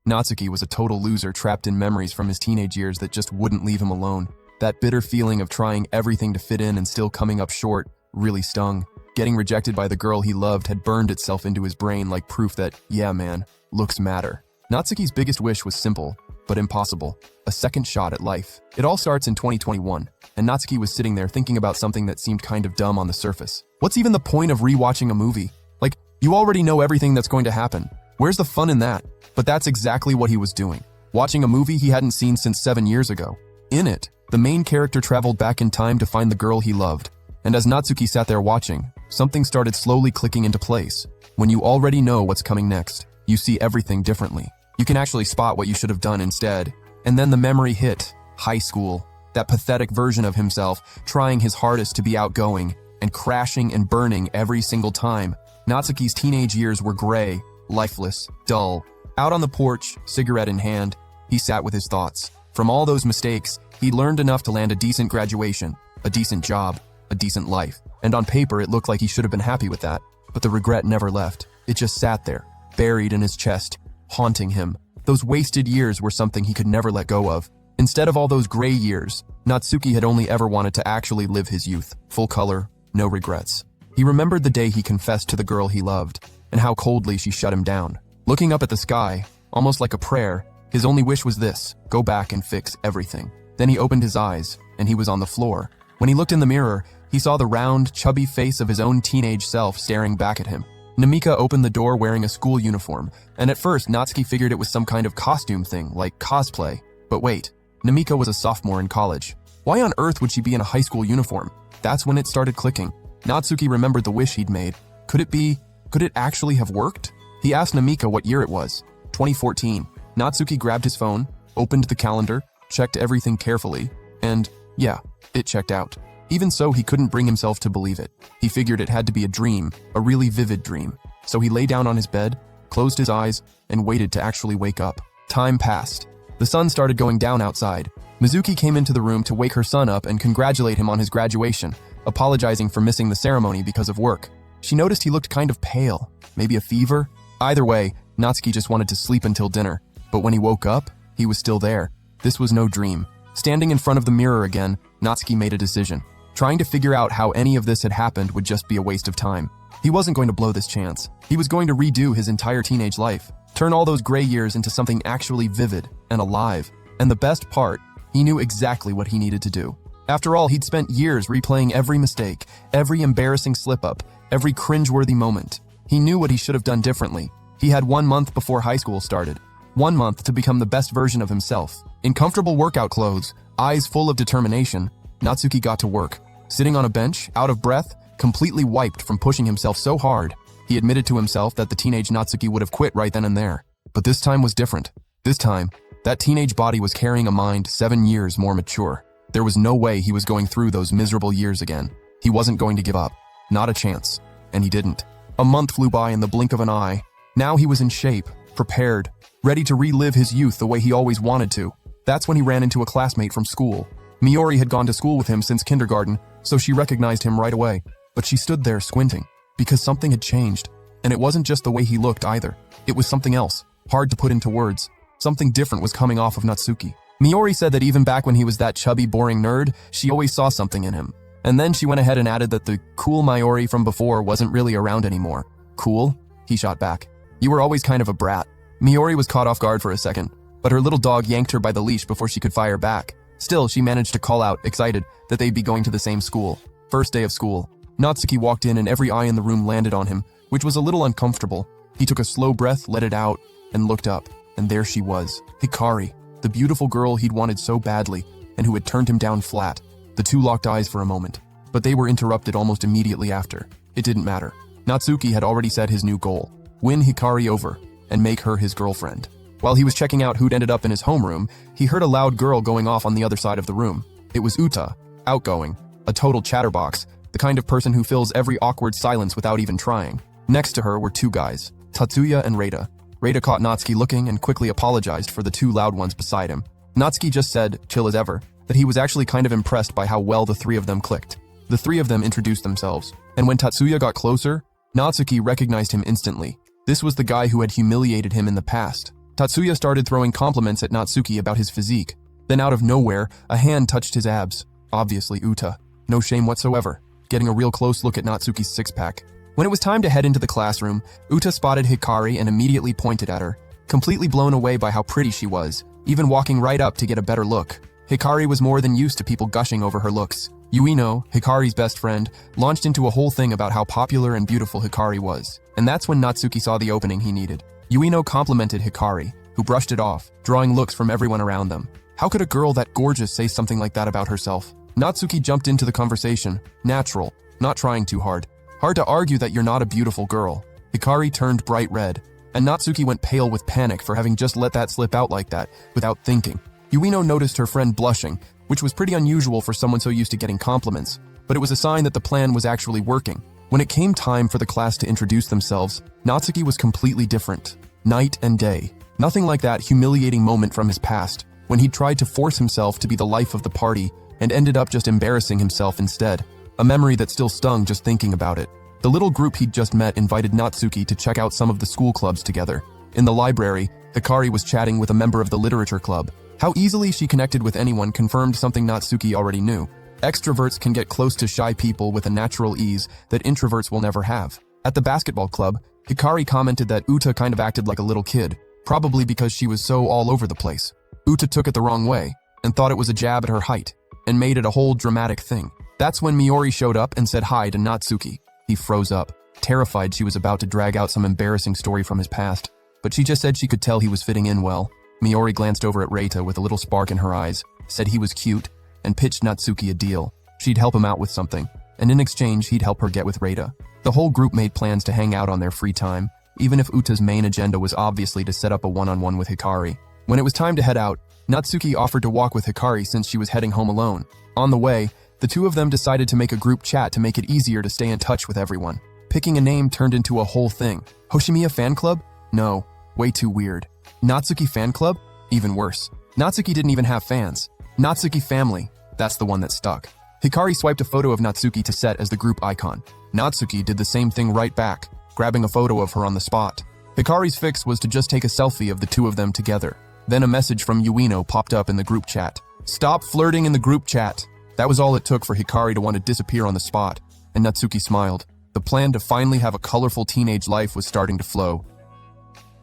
Natsuki was a total loser trapped in memories from his teenage years that just wouldn't leave him alone. That bitter feeling of trying everything to fit in and still coming up short really stung. Getting rejected by the girl he loved had burned itself into his brain like proof that, yeah man, looks matter. Natsuki's biggest wish was simple, but impossible. A second shot at life. It all starts in 2021, and Natsuki was sitting there thinking about something that seemed kind of dumb on the surface. What's even the point of rewatching a movie? Like, you already know everything that's going to happen. Where's the fun in that? But that's exactly what he was doing. Watching a movie he hadn't seen since 7 years ago. In it, the main character traveled back in time to find the girl he loved. And as Natsuki sat there watching, something started slowly clicking into place. When you already know what's coming next, you see everything differently. You can actually spot what you should have done instead. And then the memory hit. High school. That pathetic version of himself, trying his hardest to be outgoing, and crashing and burning every single time. Natsuki's teenage years were gray, lifeless, dull. Out on the porch, cigarette in hand, he sat with his thoughts. From all those mistakes, he learned enough to land a decent graduation, a decent job, a decent life. And on paper, it looked like he should have been happy with that. But the regret never left. It just sat there, buried in his chest, haunting him. Those wasted years were something he could never let go of. Instead of all those gray years, Natsuki had only ever wanted to actually live his youth, full color, no regrets. He remembered the day he confessed to the girl he loved, and how coldly she shut him down. Looking up at the sky, almost like a prayer, his only wish was this: go back and fix everything. Then he opened his eyes, and he was on the floor. When he looked in the mirror, he saw the round, chubby face of his own teenage self staring back at him. Namika opened the door wearing a school uniform, and at first Natsuki figured it was some kind of costume thing, like cosplay. But wait, Namika was a sophomore in college. Why on earth would she be in a high school uniform? That's when it started clicking. Natsuki remembered the wish he'd made. Could it actually have worked? He asked Namika what year it was. 2014. Natsuki grabbed his phone, opened the calendar, checked everything carefully, and yeah, it checked out. Even so, he couldn't bring himself to believe it. He figured it had to be a dream, a really vivid dream. So he lay down on his bed, closed his eyes, and waited to actually wake up. Time passed. The sun started going down outside. Mizuki came into the room to wake her son up and congratulate him on his graduation, apologizing for missing the ceremony because of work. She noticed he looked kind of pale, maybe a fever. Either way, Natsuki just wanted to sleep until dinner. But when he woke up, he was still there. This was no dream. Standing in front of the mirror again, Natsuki made a decision. Trying to figure out how any of this had happened would just be a waste of time. He wasn't going to blow this chance. He was going to redo his entire teenage life, turn all those gray years into something actually vivid and alive. And the best part, he knew exactly what he needed to do. After all, he'd spent years replaying every mistake, every embarrassing slip-up, every cringeworthy moment. He knew what he should have done differently. He had 1 month before high school started. 1 month to become the best version of himself. In comfortable workout clothes, eyes full of determination, Natsuki got to work. Sitting on a bench, out of breath, completely wiped from pushing himself so hard, he admitted to himself that the teenage Natsuki would have quit right then and there. But this time was different. This time, that teenage body was carrying a mind 7 years more mature. There was no way he was going through those miserable years again. He wasn't going to give up. Not a chance. And he didn't. A month flew by in the blink of an eye. Now he was in shape, prepared, ready to relive his youth the way he always wanted to. That's when he ran into a classmate from school. Miori had gone to school with him since kindergarten, so she recognized him right away. But she stood there squinting, because something had changed. And it wasn't just the way he looked either. It was something else, hard to put into words. Something different was coming off of Natsuki. Miori said that even back when he was that chubby, boring nerd, she always saw something in him. And then she went ahead and added that the cool Miori from before wasn't really around anymore. Cool? He shot back. You were always kind of a brat. Miori was caught off guard for a second, but her little dog yanked her by the leash before she could fire back. Still, she managed to call out, excited, that they'd be going to the same school. First day of school. Natsuki walked in and every eye in the room landed on him, which was a little uncomfortable. He took a slow breath, let it out, and looked up. And there she was, Hikari, the beautiful girl he'd wanted so badly, and who had turned him down flat. The two locked eyes for a moment, but they were interrupted almost immediately after. It didn't matter. Natsuki had already set his new goal: win Hikari over, and make her his girlfriend. While he was checking out who'd ended up in his homeroom, he heard a loud girl going off on the other side of the room. It was Uta, outgoing, a total chatterbox, the kind of person who fills every awkward silence without even trying. Next to her were two guys, Tatsuya and Reita. Reita caught Natsuki looking and quickly apologized for the two loud ones beside him. Natsuki just said, chill as ever, that he was actually kind of impressed by how well the three of them clicked. The three of them introduced themselves, and when Tatsuya got closer, Natsuki recognized him instantly. This was the guy who had humiliated him in the past. Tatsuya started throwing compliments at Natsuki about his physique. Then out of nowhere, a hand touched his abs. Obviously Uta. No shame whatsoever, getting a real close look at Natsuki's six-pack. When it was time to head into the classroom, Uta spotted Hikari and immediately pointed at her, completely blown away by how pretty she was, even walking right up to get a better look. Hikari was more than used to people gushing over her looks. Yuino, Hikari's best friend, launched into a whole thing about how popular and beautiful Hikari was. And that's when Natsuki saw the opening he needed. Yuino complimented Hikari, who brushed it off, drawing looks from everyone around them. How could a girl that gorgeous say something like that about herself? Natsuki jumped into the conversation, natural, not trying too hard. Hard to argue that you're not a beautiful girl. Hikari turned bright red, and Natsuki went pale with panic for having just let that slip out like that, without thinking. Yuino noticed her friend blushing, which was pretty unusual for someone so used to getting compliments, but it was a sign that the plan was actually working. When it came time for the class to introduce themselves, Natsuki was completely different. Night and day. Nothing like that humiliating moment from his past, when he tried to force himself to be the life of the party and ended up just embarrassing himself instead. A memory that still stung just thinking about it. The little group he'd just met invited Natsuki to check out some of the school clubs together. In the library, Hikari was chatting with a member of the literature club. How easily she connected with anyone confirmed something Natsuki already knew. Extroverts can get close to shy people with a natural ease that introverts will never have. At the basketball club, Hikari commented that Uta kind of acted like a little kid, probably because she was so all over the place. Uta took it the wrong way and thought it was a jab at her height and made it a whole dramatic thing. That's when Miori showed up and said hi to Natsuki. He froze up, terrified she was about to drag out some embarrassing story from his past, but she just said she could tell he was fitting in well. Miori glanced over at Reita with a little spark in her eyes, said he was cute, and pitched Natsuki a deal. She'd help him out with something, and in exchange he'd help her get with Reita. The whole group made plans to hang out on their free time, even if Uta's main agenda was obviously to set up a one-on-one with Hikari. When it was time to head out, Natsuki offered to walk with Hikari since she was heading home alone. On the way, the two of them decided to make a group chat to make it easier to stay in touch with everyone. Picking a name turned into a whole thing. Hoshimiya Fan Club? No, way too weird. Natsuki Fan Club? Even worse. Natsuki didn't even have fans. Natsuki Family, that's the one that stuck. Hikari swiped a photo of Natsuki to set as the group icon. Natsuki did the same thing right back, grabbing a photo of her on the spot. Hikari's fix was to just take a selfie of the two of them together. Then a message from Yuino popped up in the group chat. Stop flirting in the group chat. That was all it took for Hikari to want to disappear on the spot, and Natsuki smiled. The plan to finally have a colorful teenage life was starting to flow.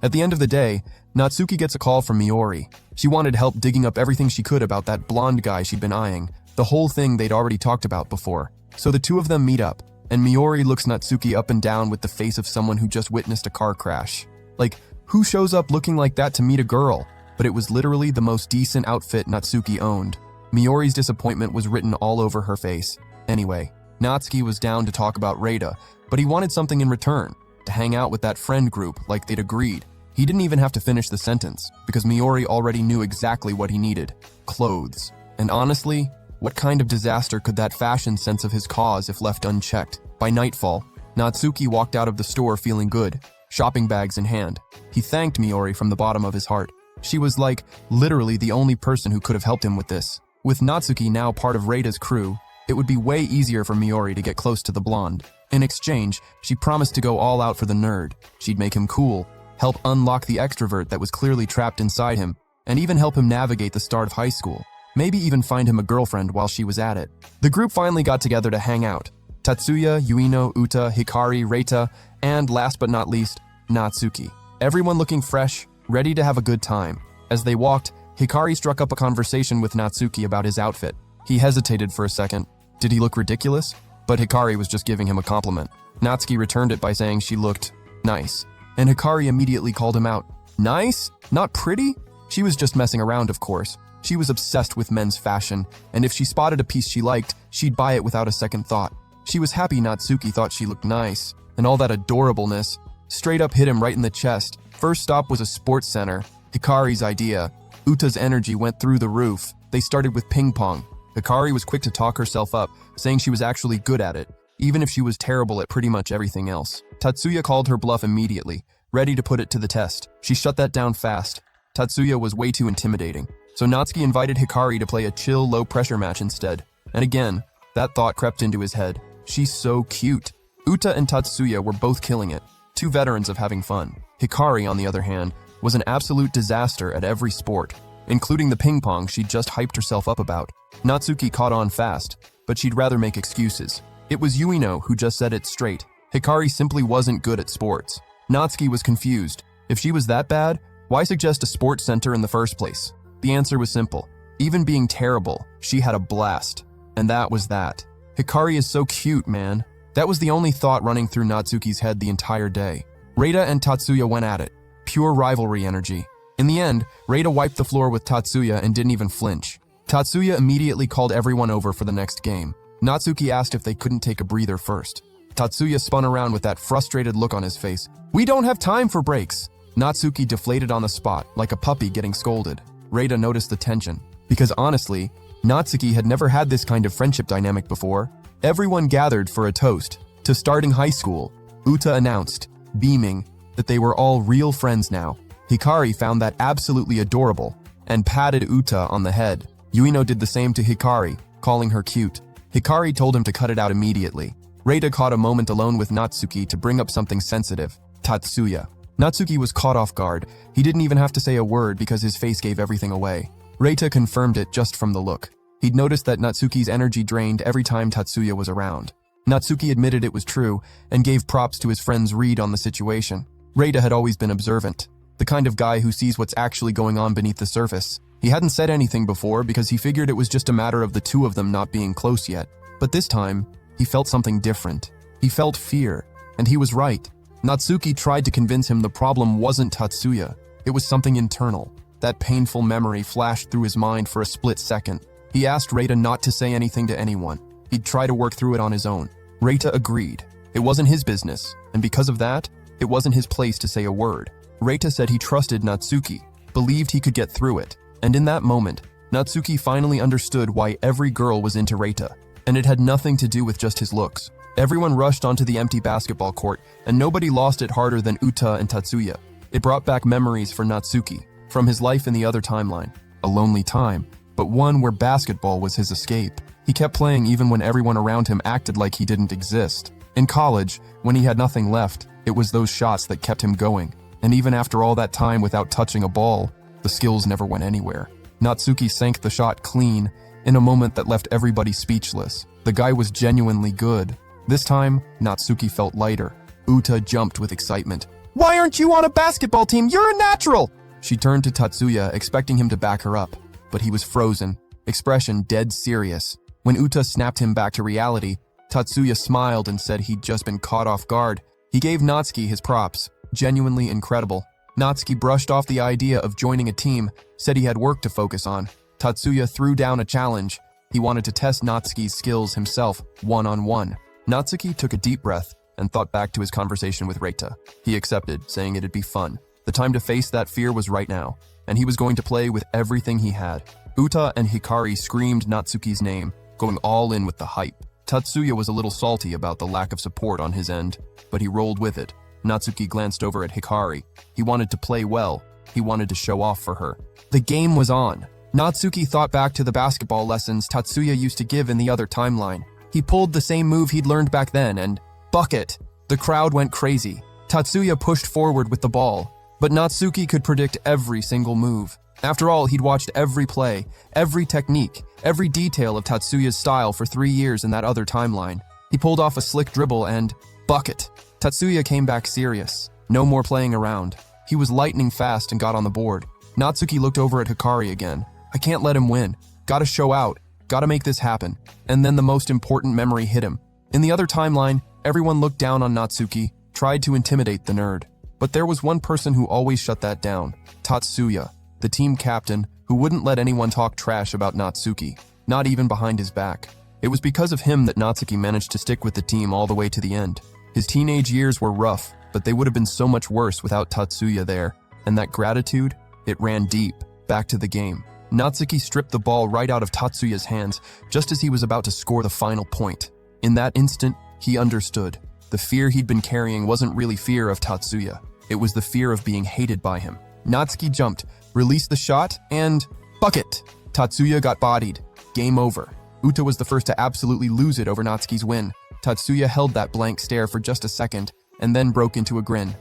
At the end of the day, Natsuki gets a call from Miori. She wanted help digging up everything she could about that blonde guy she'd been eyeing, the whole thing they'd already talked about before. So the two of them meet up, and Miori looks Natsuki up and down with the face of someone who just witnessed a car crash. Like, who shows up looking like that to meet a girl? But it was literally the most decent outfit Natsuki owned. Miori's disappointment was written all over her face. Anyway, Natsuki was down to talk about Reita, but he wanted something in return, to hang out with that friend group like they'd agreed. He didn't even have to finish the sentence, because Miori already knew exactly what he needed. Clothes. And honestly, what kind of disaster could that fashion sense of his cause if left unchecked? By nightfall, Natsuki walked out of the store feeling good, shopping bags in hand. He thanked Miori from the bottom of his heart. She was like, literally the only person who could have helped him with this. With Natsuki now part of Reita's crew, it would be way easier for Miori to get close to the blonde. In exchange, she promised to go all out for the nerd. She'd make him cool, help unlock the extrovert that was clearly trapped inside him, and even help him navigate the start of high school. Maybe even find him a girlfriend while she was at it. The group finally got together to hang out. Tatsuya, Yuino, Uta, Hikari, Reita, and last but not least, Natsuki. Everyone looking fresh, ready to have a good time. As they walked, Hikari struck up a conversation with Natsuki about his outfit. He hesitated for a second. Did he look ridiculous? But Hikari was just giving him a compliment. Natsuki returned it by saying she looked nice. And Hikari immediately called him out. Nice? Not pretty? She was just messing around, of course. She was obsessed with men's fashion, and if she spotted a piece she liked, she'd buy it without a second thought. She was happy Natsuki thought she looked nice, and all that adorableness straight up hit him right in the chest. First stop was a sports center. Hikari's idea. Uta's energy went through the roof. They started with ping pong. Hikari was quick to talk herself up, saying she was actually good at it, even if she was terrible at pretty much everything else. Tatsuya called her bluff immediately, ready to put it to the test. She shut that down fast. Tatsuya was way too intimidating, so Natsuki invited Hikari to play a chill, low-pressure match instead. And again, that thought crept into his head. She's so cute. Uta and Tatsuya were both killing it, two veterans of having fun. Hikari, on the other hand, was an absolute disaster at every sport, including the ping pong she'd just hyped herself up about. Natsuki caught on fast, but she'd rather make excuses. It was Yuino who just said it straight. Hikari simply wasn't good at sports. Natsuki was confused. If she was that bad, why suggest a sports center in the first place? The answer was simple. Even being terrible, she had a blast. And that was that. Hikari is so cute, man. That was the only thought running through Natsuki's head the entire day. Reita and Tatsuya went at it. Pure rivalry energy. In the end, Reita wiped the floor with Tatsuya and didn't even flinch. Tatsuya immediately called everyone over for the next game. Natsuki asked if they couldn't take a breather first. Tatsuya spun around with that frustrated look on his face. "We don't have time for breaks." Natsuki deflated on the spot, like a puppy getting scolded. Reita noticed the tension. Because honestly, Natsuki had never had this kind of friendship dynamic before. Everyone gathered for a toast to starting high school. Uta announced, beaming, that they were all real friends now. Hikari found that absolutely adorable and patted Uta on the head. Yuino did the same to Hikari, calling her cute. Hikari told him to cut it out immediately. Reita caught a moment alone with Natsuki to bring up something sensitive, Tatsuya. Natsuki was caught off guard. He didn't even have to say a word because his face gave everything away. Reita confirmed it just from the look. He'd noticed that Natsuki's energy drained every time Tatsuya was around. Natsuki admitted it was true and gave props to his friend's read on the situation. Reita had always been observant, the kind of guy who sees what's actually going on beneath the surface. He hadn't said anything before because he figured it was just a matter of the two of them not being close yet. But this time, he felt something different. He felt fear, and he was right. Natsuki tried to convince him the problem wasn't Tatsuya. It was something internal. That painful memory flashed through his mind for a split second. He asked Reita not to say anything to anyone. He'd try to work through it on his own. Reita agreed. It wasn't his business, and because of that, it wasn't his place to say a word. Reita said he trusted Natsuki, believed he could get through it. And in that moment, Natsuki finally understood why every girl was into Reita. And it had nothing to do with just his looks. Everyone rushed onto the empty basketball court, and nobody lost it harder than Uta and Tatsuya. It brought back memories for Natsuki, from his life in the other timeline. A lonely time, but one where basketball was his escape. He kept playing even when everyone around him acted like he didn't exist. In college, when he had nothing left, it was those shots that kept him going. And even after all that time without touching a ball, the skills never went anywhere. Natsuki sank the shot clean, in a moment that left everybody speechless. The guy was genuinely good. This time, Natsuki felt lighter. Uta jumped with excitement. "Why aren't you on a basketball team? You're a natural!" She turned to Tatsuya, expecting him to back her up. But he was frozen, expression dead serious. When Uta snapped him back to reality, Tatsuya smiled and said he'd just been caught off guard. He gave Natsuki his props. Genuinely incredible. Natsuki brushed off the idea of joining a team, said he had work to focus on. Tatsuya threw down a challenge. He wanted to test Natsuki's skills himself, one-on-one. Natsuki took a deep breath and thought back to his conversation with Reita. He accepted, saying it'd be fun. The time to face that fear was right now, and he was going to play with everything he had. Uta and Hikari screamed Natsuki's name, going all in with the hype. Tatsuya was a little salty about the lack of support on his end, but he rolled with it. Natsuki glanced over at Hikari. He wanted to play well. He wanted to show off for her. The game was on. Natsuki thought back to the basketball lessons Tatsuya used to give in the other timeline. He pulled the same move he'd learned back then and bucket. The crowd went crazy. Tatsuya pushed forward with the ball, but Natsuki could predict every single move. After all, he'd watched every play, every technique, every detail of Tatsuya's style for 3 years in that other timeline. He pulled off a slick dribble and bucket. Tatsuya came back serious. No more playing around. He was lightning fast and got on the board. Natsuki looked over at Hikari again. I can't let him win. Gotta show out. Gotta make this happen. And then the most important memory hit him. In the other timeline, everyone looked down on Natsuki, tried to intimidate the nerd. But there was one person who always shut that down. Tatsuya, the team captain, who wouldn't let anyone talk trash about Natsuki, not even behind his back. It was because of him that Natsuki managed to stick with the team all the way to the end. His teenage years were rough, but they would have been so much worse without Tatsuya there. And that gratitude, it ran deep, back to the game. Natsuki stripped the ball right out of Tatsuya's hands, just as he was about to score the final point. In that instant, he understood. The fear he'd been carrying wasn't really fear of Tatsuya. It was the fear of being hated by him. Natsuki jumped, released the shot, and bucket! Tatsuya got bodied. Game over. Uta was the first to absolutely lose it over Natsuki's win. Tatsuya held that blank stare for just a second, and then broke into a grin.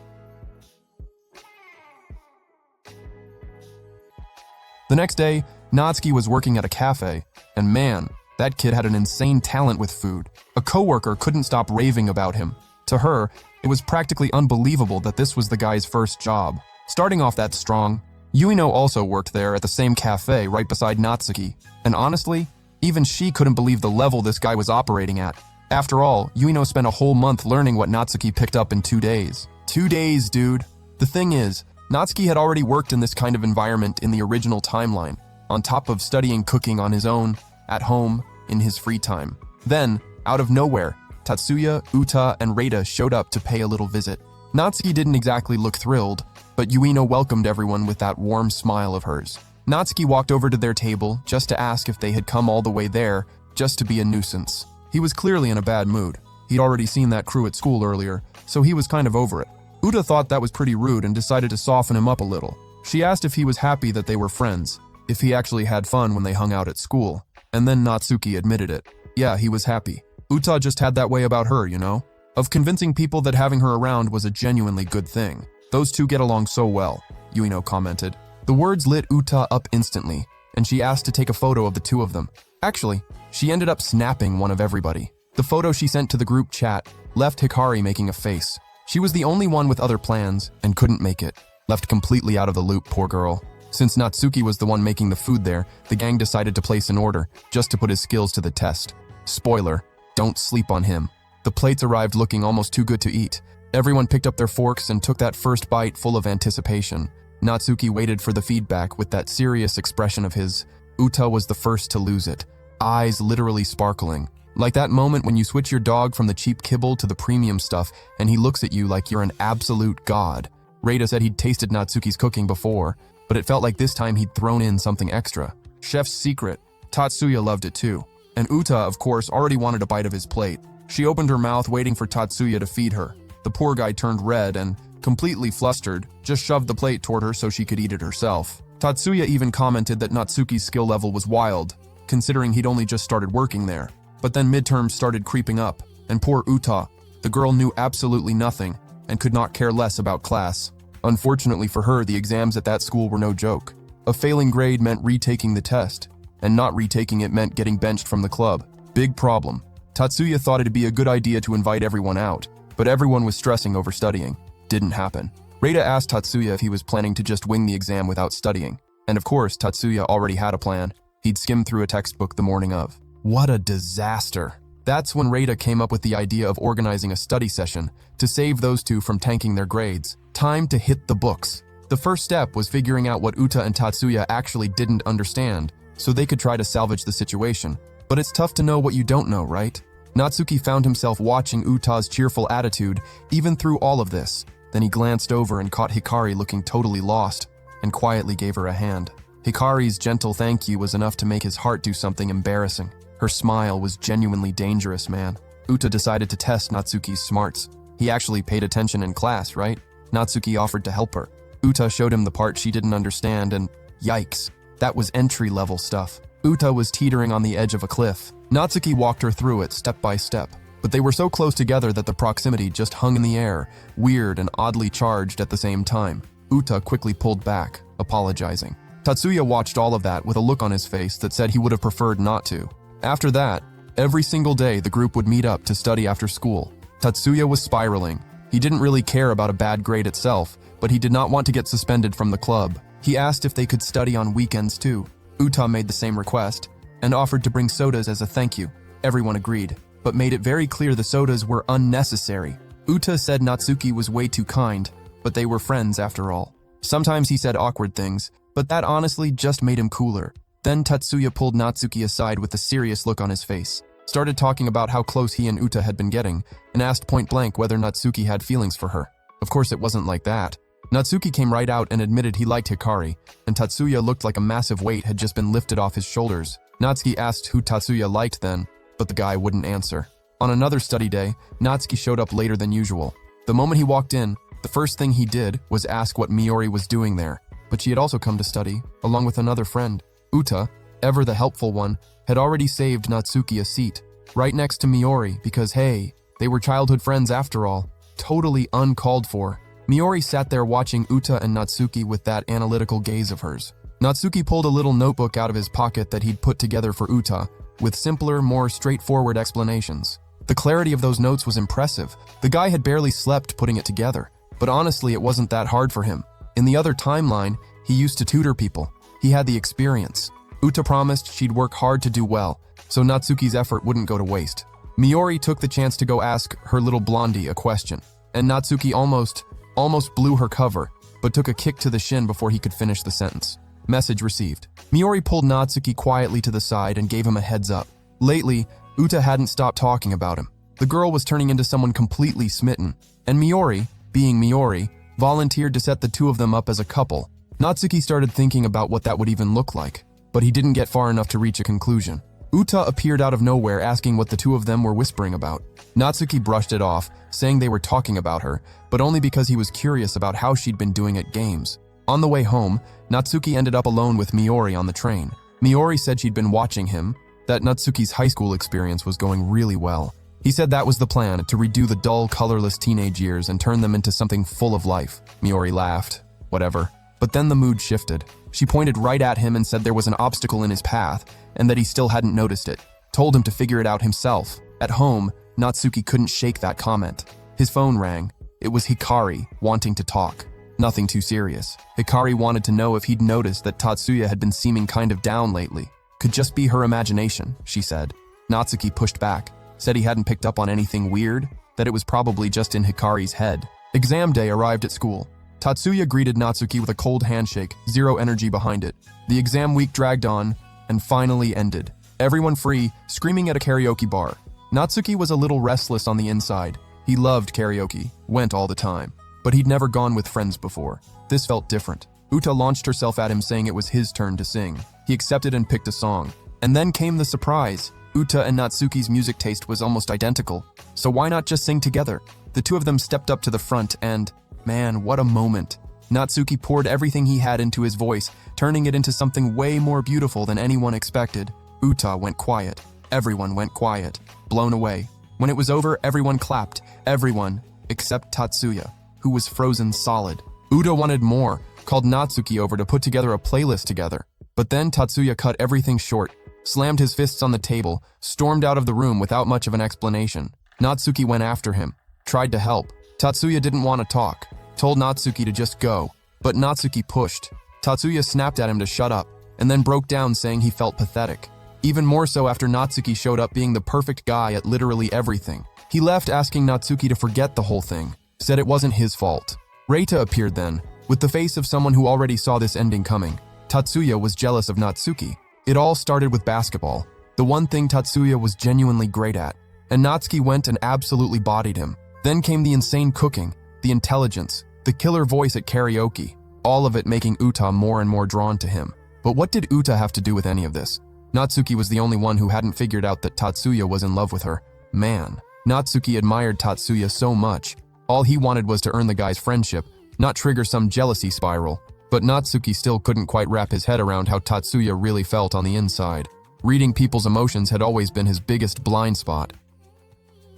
The next day, Natsuki was working at a cafe, and man, that kid had an insane talent with food. A coworker couldn't stop raving about him. To her, it was practically unbelievable that this was the guy's first job. Starting off that strong, Yuino also worked there at the same cafe right beside Natsuki, and honestly, even she couldn't believe the level this guy was operating at. After all, Yuino spent a whole month learning what Natsuki picked up in 2 days. 2 days, dude. The thing is, Natsuki had already worked in this kind of environment in the original timeline, on top of studying cooking on his own, at home, in his free time. Then, out of nowhere, Tatsuya, Uta, and Reita showed up to pay a little visit. Natsuki didn't exactly look thrilled, but Yuino welcomed everyone with that warm smile of hers. Natsuki walked over to their table just to ask if they had come all the way there just to be a nuisance. He was clearly in a bad mood. He'd already seen that crew at school earlier, so he was kind of over it. Uta thought that was pretty rude and decided to soften him up a little. She asked if he was happy that they were friends, if he actually had fun when they hung out at school, and then Natsuki admitted it. Yeah, he was happy. Uta just had that way about her, you know? Of convincing people that having her around was a genuinely good thing. Those two get along so well, Yuino commented. The words lit Uta up instantly, and she asked to take a photo of the two of them. Actually, she ended up snapping one of everybody. The photo she sent to the group chat left Hikari making a face. She was the only one with other plans and couldn't make it. Left completely out of the loop, poor girl. Since Natsuki was the one making the food there, the gang decided to place an order, just to put his skills to the test. Spoiler, don't sleep on him. The plates arrived looking almost too good to eat. Everyone picked up their forks and took that first bite full of anticipation. Natsuki waited for the feedback with that serious expression of his. Uta was the first to lose it, eyes literally sparkling. Like that moment when you switch your dog from the cheap kibble to the premium stuff and he looks at you like you're an absolute god. Reita said he'd tasted Natsuki's cooking before, but it felt like this time he'd thrown in something extra. Chef's secret. Tatsuya loved it too. And Uta, of course, already wanted a bite of his plate. She opened her mouth waiting for Tatsuya to feed her. The poor guy turned red and, completely flustered, just shoved the plate toward her so she could eat it herself. Tatsuya even commented that Natsuki's skill level was wild, considering he'd only just started working there. But then midterms started creeping up, and poor Uta, the girl knew absolutely nothing and could not care less about class. Unfortunately for her, the exams at that school were no joke. A failing grade meant retaking the test, and not retaking it meant getting benched from the club. Big problem. Tatsuya thought it'd be a good idea to invite everyone out, but everyone was stressing over studying. Didn't happen. Reita asked Tatsuya if he was planning to just wing the exam without studying. And of course, Tatsuya already had a plan. He'd skimmed through a textbook the morning of. What a disaster. That's when Reita came up with the idea of organizing a study session to save those two from tanking their grades. Time to hit the books. The first step was figuring out what Uta and Tatsuya actually didn't understand, so they could try to salvage the situation. But it's tough to know what you don't know, right? Natsuki found himself watching Uta's cheerful attitude even through all of this. Then he glanced over and caught Hikari looking totally lost, and quietly gave her a hand. Hikari's gentle thank you was enough to make his heart do something embarrassing. Her smile was genuinely dangerous, man. Uta decided to test Natsuki's smarts. He actually paid attention in class, right? Natsuki offered to help her. Uta showed him the part she didn't understand and, yikes, that was entry-level stuff. Uta was teetering on the edge of a cliff. Natsuki walked her through it step by step, but they were so close together that the proximity just hung in the air, weird and oddly charged at the same time. Uta quickly pulled back, apologizing. Tatsuya watched all of that with a look on his face that said he would have preferred not to. After that, every single day the group would meet up to study after school. Tatsuya was spiraling. He didn't really care about a bad grade itself, but he did not want to get suspended from the club. He asked if they could study on weekends too. Uta made the same request, and offered to bring sodas as a thank you. Everyone agreed, but made it very clear the sodas were unnecessary. Uta said Natsuki was way too kind, but they were friends after all. Sometimes he said awkward things, but that honestly just made him cooler. Then Tatsuya pulled Natsuki aside with a serious look on his face, started talking about how close he and Uta had been getting, and asked point blank whether Natsuki had feelings for her. Of course it wasn't like that. Natsuki came right out and admitted he liked Hikari, and Tatsuya looked like a massive weight had just been lifted off his shoulders. Natsuki asked who Tatsuya liked then, but the guy wouldn't answer. On another study day, Natsuki showed up later than usual. The moment he walked in, the first thing he did was ask what Miori was doing there, but she had also come to study, along with another friend. Uta, ever the helpful one, had already saved Natsuki a seat, right next to Miori because hey, they were childhood friends after all. Totally uncalled for. Miori sat there watching Uta and Natsuki with that analytical gaze of hers. Natsuki pulled a little notebook out of his pocket that he'd put together for Uta, with simpler, more straightforward explanations. The clarity of those notes was impressive. The guy had barely slept putting it together, but honestly it wasn't that hard for him. In the other timeline, he used to tutor people. He had the experience. Uta promised she'd work hard to do well, so Natsuki's effort wouldn't go to waste. Miori took the chance to go ask her little blondie a question, and Natsuki almost blew her cover, but took a kick to the shin before he could finish the sentence. Message received. Miori pulled Natsuki quietly to the side and gave him a heads up. Lately, Uta hadn't stopped talking about him. The girl was turning into someone completely smitten, and Miori, being Miori, volunteered to set the two of them up as a couple. Natsuki started thinking about what that would even look like, but he didn't get far enough to reach a conclusion. Uta appeared out of nowhere asking what the two of them were whispering about. Natsuki brushed it off, saying they were talking about her, but only because he was curious about how she'd been doing at games. On the way home, Natsuki ended up alone with Miori on the train. Miori said she'd been watching him, that Natsuki's high school experience was going really well. He said that was the plan, to redo the dull, colorless teenage years and turn them into something full of life. Miori laughed. Whatever. But then the mood shifted. She pointed right at him and said there was an obstacle in his path, and that he still hadn't noticed it. Told him to figure it out himself. At home, Natsuki couldn't shake that comment. His phone rang. It was Hikari, wanting to talk. Nothing too serious. Hikari wanted to know if he'd noticed that Tatsuya had been seeming kind of down lately. Could just be her imagination, she said. Natsuki pushed back, said he hadn't picked up on anything weird, that it was probably just in Hikari's head. Exam day arrived at school. Tatsuya greeted Natsuki with a cold handshake, zero energy behind it. The exam week dragged on, and finally ended. Everyone free, screaming at a karaoke bar. Natsuki was a little restless on the inside. He loved karaoke, went all the time. But he'd never gone with friends before. This felt different. Uta launched herself at him saying it was his turn to sing. He accepted and picked a song. And then came the surprise. Uta and Natsuki's music taste was almost identical. So why not just sing together? The two of them stepped up to the front and, man, what a moment. Natsuki poured everything he had into his voice, turning it into something way more beautiful than anyone expected. Uta went quiet. Everyone went quiet, blown away. When it was over, everyone clapped. Everyone, except Tatsuya, who was frozen solid. Uta wanted more, called Natsuki over to put together a playlist together. But then Tatsuya cut everything short, slammed his fists on the table, stormed out of the room without much of an explanation. Natsuki went after him, tried to help. Tatsuya didn't want to talk, told Natsuki to just go. But Natsuki pushed. Tatsuya snapped at him to shut up, and then broke down saying he felt pathetic. Even more so after Natsuki showed up being the perfect guy at literally everything. He left asking Natsuki to forget the whole thing, said it wasn't his fault. Reita appeared then, with the face of someone who already saw this ending coming. Tatsuya was jealous of Natsuki. It all started with basketball, the one thing Tatsuya was genuinely great at, and Natsuki went and absolutely bodied him. Then came the insane cooking, the intelligence, the killer voice at karaoke, all of it making Uta more and more drawn to him. But what did Uta have to do with any of this? Natsuki was the only one who hadn't figured out that Tatsuya was in love with her. Man, Natsuki admired Tatsuya so much. All he wanted was to earn the guy's friendship, not trigger some jealousy spiral. But Natsuki still couldn't quite wrap his head around how Tatsuya really felt on the inside. Reading people's emotions had always been his biggest blind spot.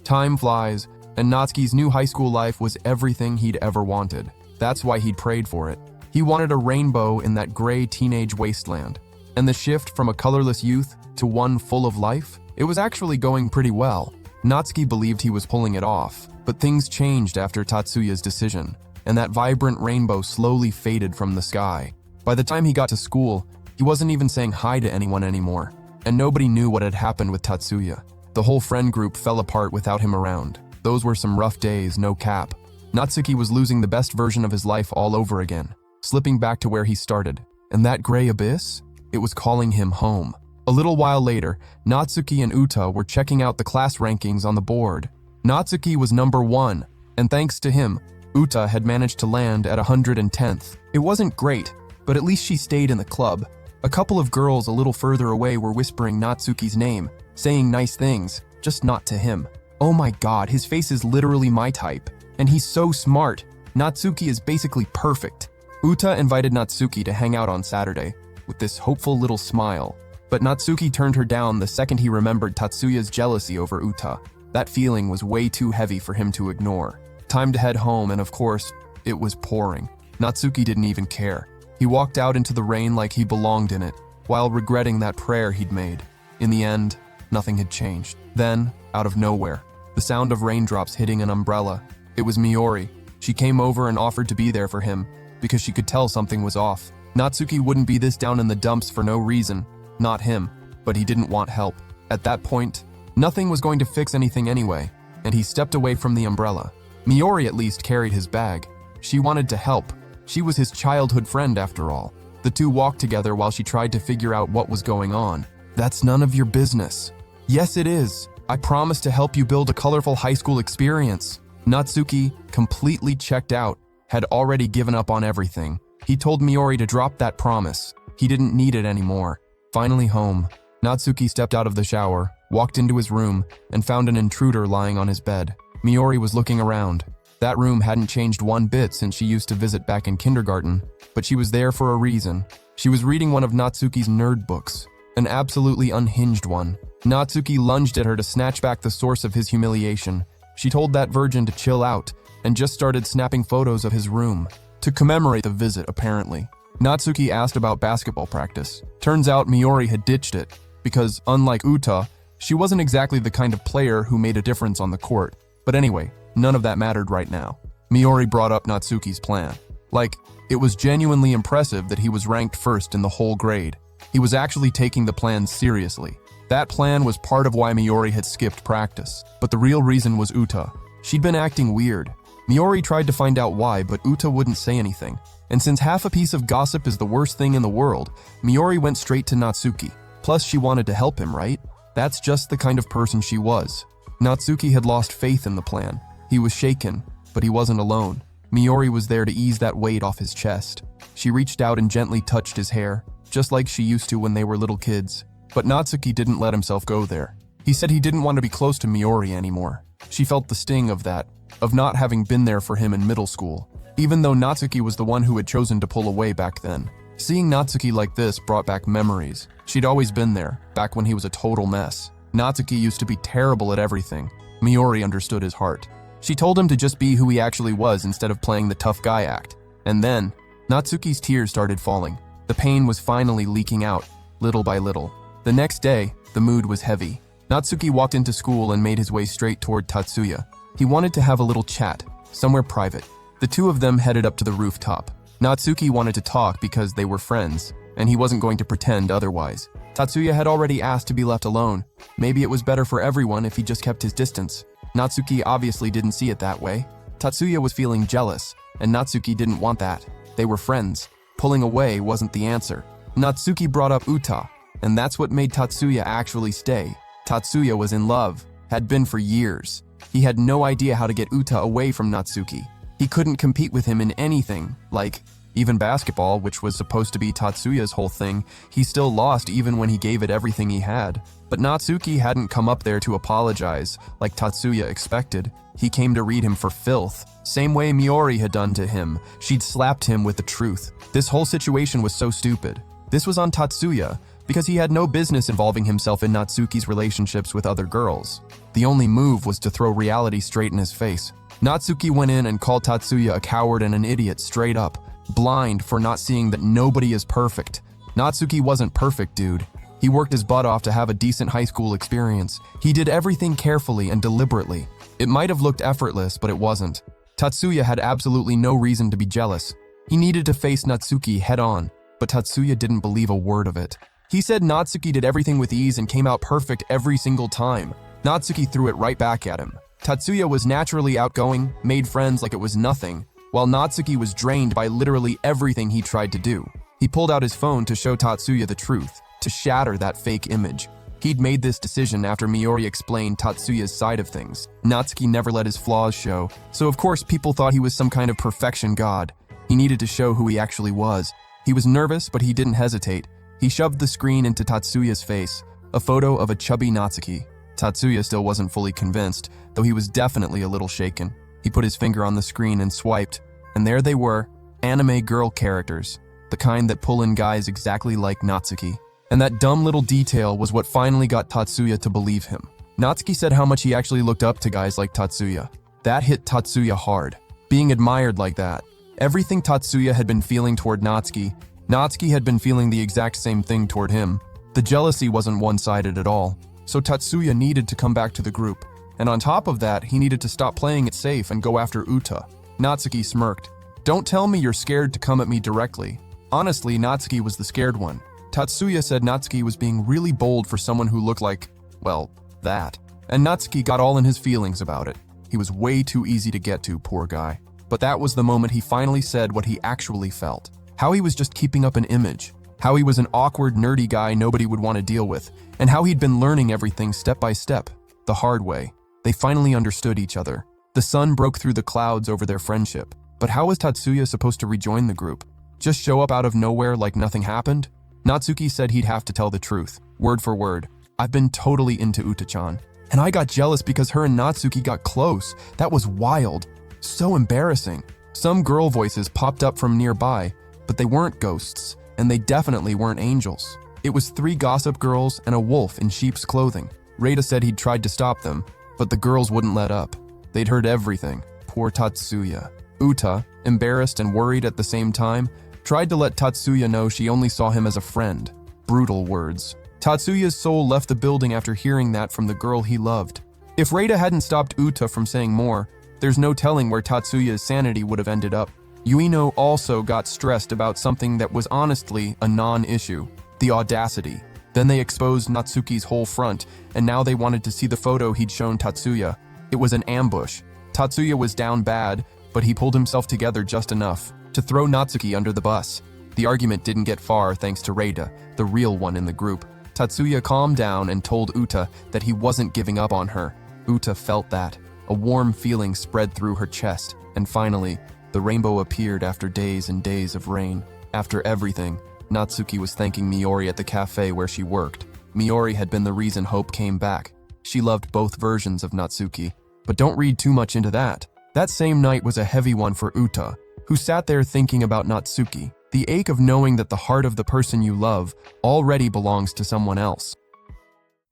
Time flies, and Natsuki's new high school life was everything he'd ever wanted. That's why he'd prayed for it. He wanted a rainbow in that gray teenage wasteland. And the shift from a colorless youth to one full of life? It was actually going pretty well. Natsuki believed he was pulling it off, but things changed after Tatsuya's decision, and that vibrant rainbow slowly faded from the sky. By the time he got to school, he wasn't even saying hi to anyone anymore, and nobody knew what had happened with Tatsuya. The whole friend group fell apart without him around. Those were some rough days, no cap. Natsuki was losing the best version of his life all over again, slipping back to where he started. And that gray abyss? It was calling him home. A little while later, Natsuki and Uta were checking out the class rankings on the board. Natsuki was number 1, and thanks to him, Uta had managed to land at 110th. It wasn't great, but at least she stayed in the club. A couple of girls a little further away were whispering Natsuki's name, saying nice things, just not to him. Oh my god, his face is literally my type. And he's so smart. Natsuki is basically perfect. Uta invited Natsuki to hang out on Saturday, with this hopeful little smile. But Natsuki turned her down the second he remembered Tatsuya's jealousy over Uta. That feeling was way too heavy for him to ignore. Time to head home, and of course, it was pouring. Natsuki didn't even care. He walked out into the rain like he belonged in it, while regretting that prayer he'd made. In the end, nothing had changed. Then, out of nowhere, the sound of raindrops hitting an umbrella. It was Miori. She came over and offered to be there for him, because she could tell something was off. Natsuki wouldn't be this down in the dumps for no reason. Not him, but he didn't want help. At that point, nothing was going to fix anything anyway, and he stepped away from the umbrella. Miori at least carried his bag. She wanted to help. She was his childhood friend after all. The two walked together while she tried to figure out what was going on. That's none of your business. Yes, it is. I promised to help you build a colorful high school experience. Natsuki, completely checked out, had already given up on everything. He told Miori to drop that promise. He didn't need it anymore. Finally home, Natsuki stepped out of the shower, walked into his room, and found an intruder lying on his bed. Miori was looking around. That room hadn't changed one bit since she used to visit back in kindergarten, but she was there for a reason. She was reading one of Natsuki's nerd books, an absolutely unhinged one. Natsuki lunged at her to snatch back the source of his humiliation. She told that virgin to chill out, and just started snapping photos of his room. To commemorate the visit, apparently. Natsuki asked about basketball practice. Turns out Miori had ditched it, because unlike Uta, she wasn't exactly the kind of player who made a difference on the court. But anyway, none of that mattered right now. Miori brought up Natsuki's plan. Like, it was genuinely impressive that he was ranked first in the whole grade. He was actually taking the plan seriously. That plan was part of why Miori had skipped practice. But the real reason was Uta. She'd been acting weird. Miori tried to find out why, but Uta wouldn't say anything. And since half a piece of gossip is the worst thing in the world, Miori went straight to Natsuki. Plus, she wanted to help him, right? That's just the kind of person she was. Natsuki had lost faith in the plan. He was shaken, but he wasn't alone. Miori was there to ease that weight off his chest. She reached out and gently touched his hair, just like she used to when they were little kids. But Natsuki didn't let himself go there. He said he didn't want to be close to Miori anymore. She felt the sting of that, of not having been there for him in middle school, even though Natsuki was the one who had chosen to pull away back then. Seeing Natsuki like this brought back memories. She'd always been there, back when he was a total mess. Natsuki used to be terrible at everything. Miori understood his heart. She told him to just be who he actually was instead of playing the tough guy act. And then, Natsuki's tears started falling. The pain was finally leaking out, little by little. The next day, the mood was heavy. Natsuki walked into school and made his way straight toward Tatsuya. He wanted to have a little chat, somewhere private. The two of them headed up to the rooftop. Natsuki wanted to talk because they were friends, and he wasn't going to pretend otherwise. Tatsuya had already asked to be left alone. Maybe it was better for everyone if he just kept his distance. Natsuki obviously didn't see it that way. Tatsuya was feeling jealous, and Natsuki didn't want that. They were friends. Pulling away wasn't the answer. Natsuki brought up Uta, and that's what made Tatsuya actually stay. Tatsuya was in love, had been for years. He had no idea how to get Uta away from Natsuki. He couldn't compete with him in anything, like even basketball, which was supposed to be Tatsuya's whole thing. He still lost even when he gave it everything he had. But Natsuki hadn't come up there to apologize, like Tatsuya expected. He came to read him for filth. Same way Miori had done to him. She'd slapped him with the truth. This whole situation was so stupid. This was on Tatsuya, because he had no business involving himself in Natsuki's relationships with other girls. The only move was to throw reality straight in his face. Natsuki went in and called Tatsuya a coward and an idiot straight up, blind for not seeing that nobody is perfect. Natsuki wasn't perfect, dude. He worked his butt off to have a decent high school experience. He did everything carefully and deliberately. It might have looked effortless, but it wasn't. Tatsuya had absolutely no reason to be jealous. He needed to face Natsuki head on, but Tatsuya didn't believe a word of it. He said Natsuki did everything with ease and came out perfect every single time. Natsuki threw it right back at him. Tatsuya was naturally outgoing, made friends like it was nothing, while Natsuki was drained by literally everything he tried to do. He pulled out his phone to show Tatsuya the truth, to shatter that fake image. He'd made this decision after Miori explained Tatsuya's side of things. Natsuki never let his flaws show, so of course people thought he was some kind of perfection god. He needed to show who he actually was. He was nervous, but he didn't hesitate. He shoved the screen into Tatsuya's face, a photo of a chubby Natsuki. Tatsuya still wasn't fully convinced, though he was definitely a little shaken. He put his finger on the screen and swiped, and there they were, anime girl characters, the kind that pull in guys exactly like Natsuki. And that dumb little detail was what finally got Tatsuya to believe him. Natsuki said how much he actually looked up to guys like Tatsuya. That hit Tatsuya hard. Being admired like that. Everything Tatsuya had been feeling toward Natsuki, Natsuki had been feeling the exact same thing toward him. The jealousy wasn't one-sided at all, so Tatsuya needed to come back to the group. And on top of that, he needed to stop playing it safe and go after Uta. Natsuki smirked. "Don't tell me you're scared to come at me directly." Honestly, Natsuki was the scared one. Tatsuya said Natsuki was being really bold for someone who looked like, well, that. And Natsuki got all in his feelings about it. He was way too easy to get to, poor guy. But that was the moment he finally said what he actually felt. How he was just keeping up an image. How he was an awkward, nerdy guy nobody would want to deal with. And how he'd been learning everything step by step, the hard way. They finally understood each other. The sun broke through the clouds over their friendship. But how was Tatsuya supposed to rejoin the group? Just show up out of nowhere like nothing happened? Natsuki said he'd have to tell the truth, word for word. "I've been totally into Uta-chan. And I got jealous because her and Natsuki got close. That was wild. So embarrassing." Some girl voices popped up from nearby, but they weren't ghosts, and they definitely weren't angels. It was 3 gossip girls and a wolf in sheep's clothing. Reita said he'd tried to stop them, but the girls wouldn't let up. They'd heard everything. Poor Tatsuya. Uta, embarrassed and worried at the same time, tried to let Tatsuya know she only saw him as a friend. Brutal words. Tatsuya's soul left the building after hearing that from the girl he loved. If Reita hadn't stopped Uta from saying more, there's no telling where Tatsuya's sanity would have ended up. Yuino also got stressed about something that was honestly a non-issue. The audacity. Then they exposed Natsuki's whole front, and now they wanted to see the photo he'd shown Tatsuya. It was an ambush. Tatsuya was down bad, but he pulled himself together just enough to throw Natsuki under the bus. The argument didn't get far thanks to Reita, the real one in the group. Tatsuya calmed down and told Uta that he wasn't giving up on her. Uta felt that. A warm feeling spread through her chest, and finally, the rainbow appeared after days and days of rain. After everything, Natsuki was thanking Miori at the cafe where she worked. Miori had been the reason hope came back. She loved both versions of Natsuki, but don't read too much into that. That same night was a heavy one for Uta, who sat there thinking about Natsuki. The ache of knowing that the heart of the person you love already belongs to someone else.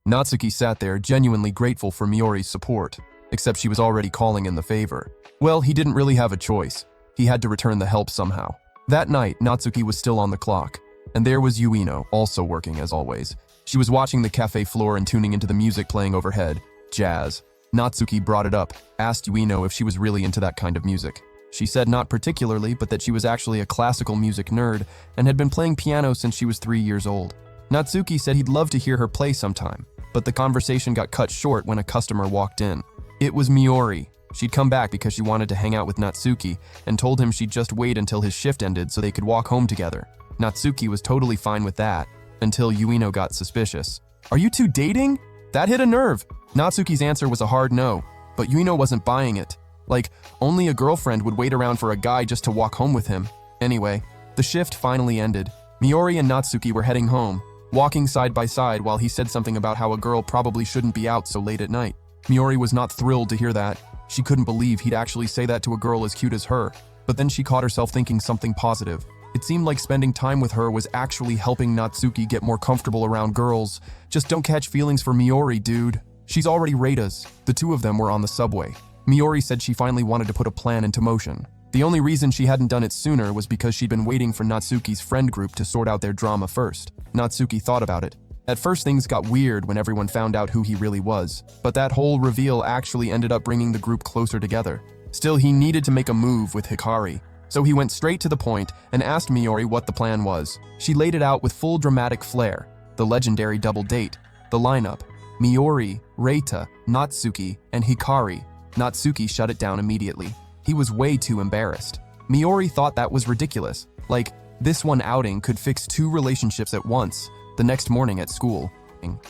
Natsuki sat there genuinely grateful for Miori's support, except she was already calling in the favor. Well, he didn't really have a choice. He had to return the help somehow. That night, Natsuki was still on the clock, and there was Yuino, also working as always. She was watching the cafe floor and tuning into the music playing overhead. Jazz. Natsuki brought it up, asked Yuino if she was really into that kind of music. She said not particularly, but that she was actually a classical music nerd and had been playing piano since she was 3 years old. Natsuki said he'd love to hear her play sometime, but the conversation got cut short when a customer walked in. It was Miori. She'd come back because she wanted to hang out with Natsuki and told him she'd just wait until his shift ended so they could walk home together. Natsuki was totally fine with that, until Yuino got suspicious. "Are you two dating?" That hit a nerve. Natsuki's answer was a hard no, but Yuino wasn't buying it. Like, only a girlfriend would wait around for a guy just to walk home with him. Anyway, the shift finally ended. Miori and Natsuki were heading home, walking side by side while he said something about how a girl probably shouldn't be out so late at night. Miori was not thrilled to hear that. She couldn't believe he'd actually say that to a girl as cute as her. But then she caught herself thinking something positive. It seemed like spending time with her was actually helping Natsuki get more comfortable around girls. Just don't catch feelings for Miori, dude. She's already Reita's. The two of them were on the subway. Miori said she finally wanted to put a plan into motion. The only reason she hadn't done it sooner was because she'd been waiting for Natsuki's friend group to sort out their drama first. Natsuki thought about it. At first things got weird when everyone found out who he really was, but that whole reveal actually ended up bringing the group closer together. Still, he needed to make a move with Hikari, so he went straight to the point and asked Miori what the plan was. She laid it out with full dramatic flair. The legendary double date, the lineup, Miori, Reita, Natsuki, and Hikari. Natsuki shut it down immediately. He was way too embarrassed. Miori thought that was ridiculous. Like, this one outing could fix 2 relationships at once. The next morning at school,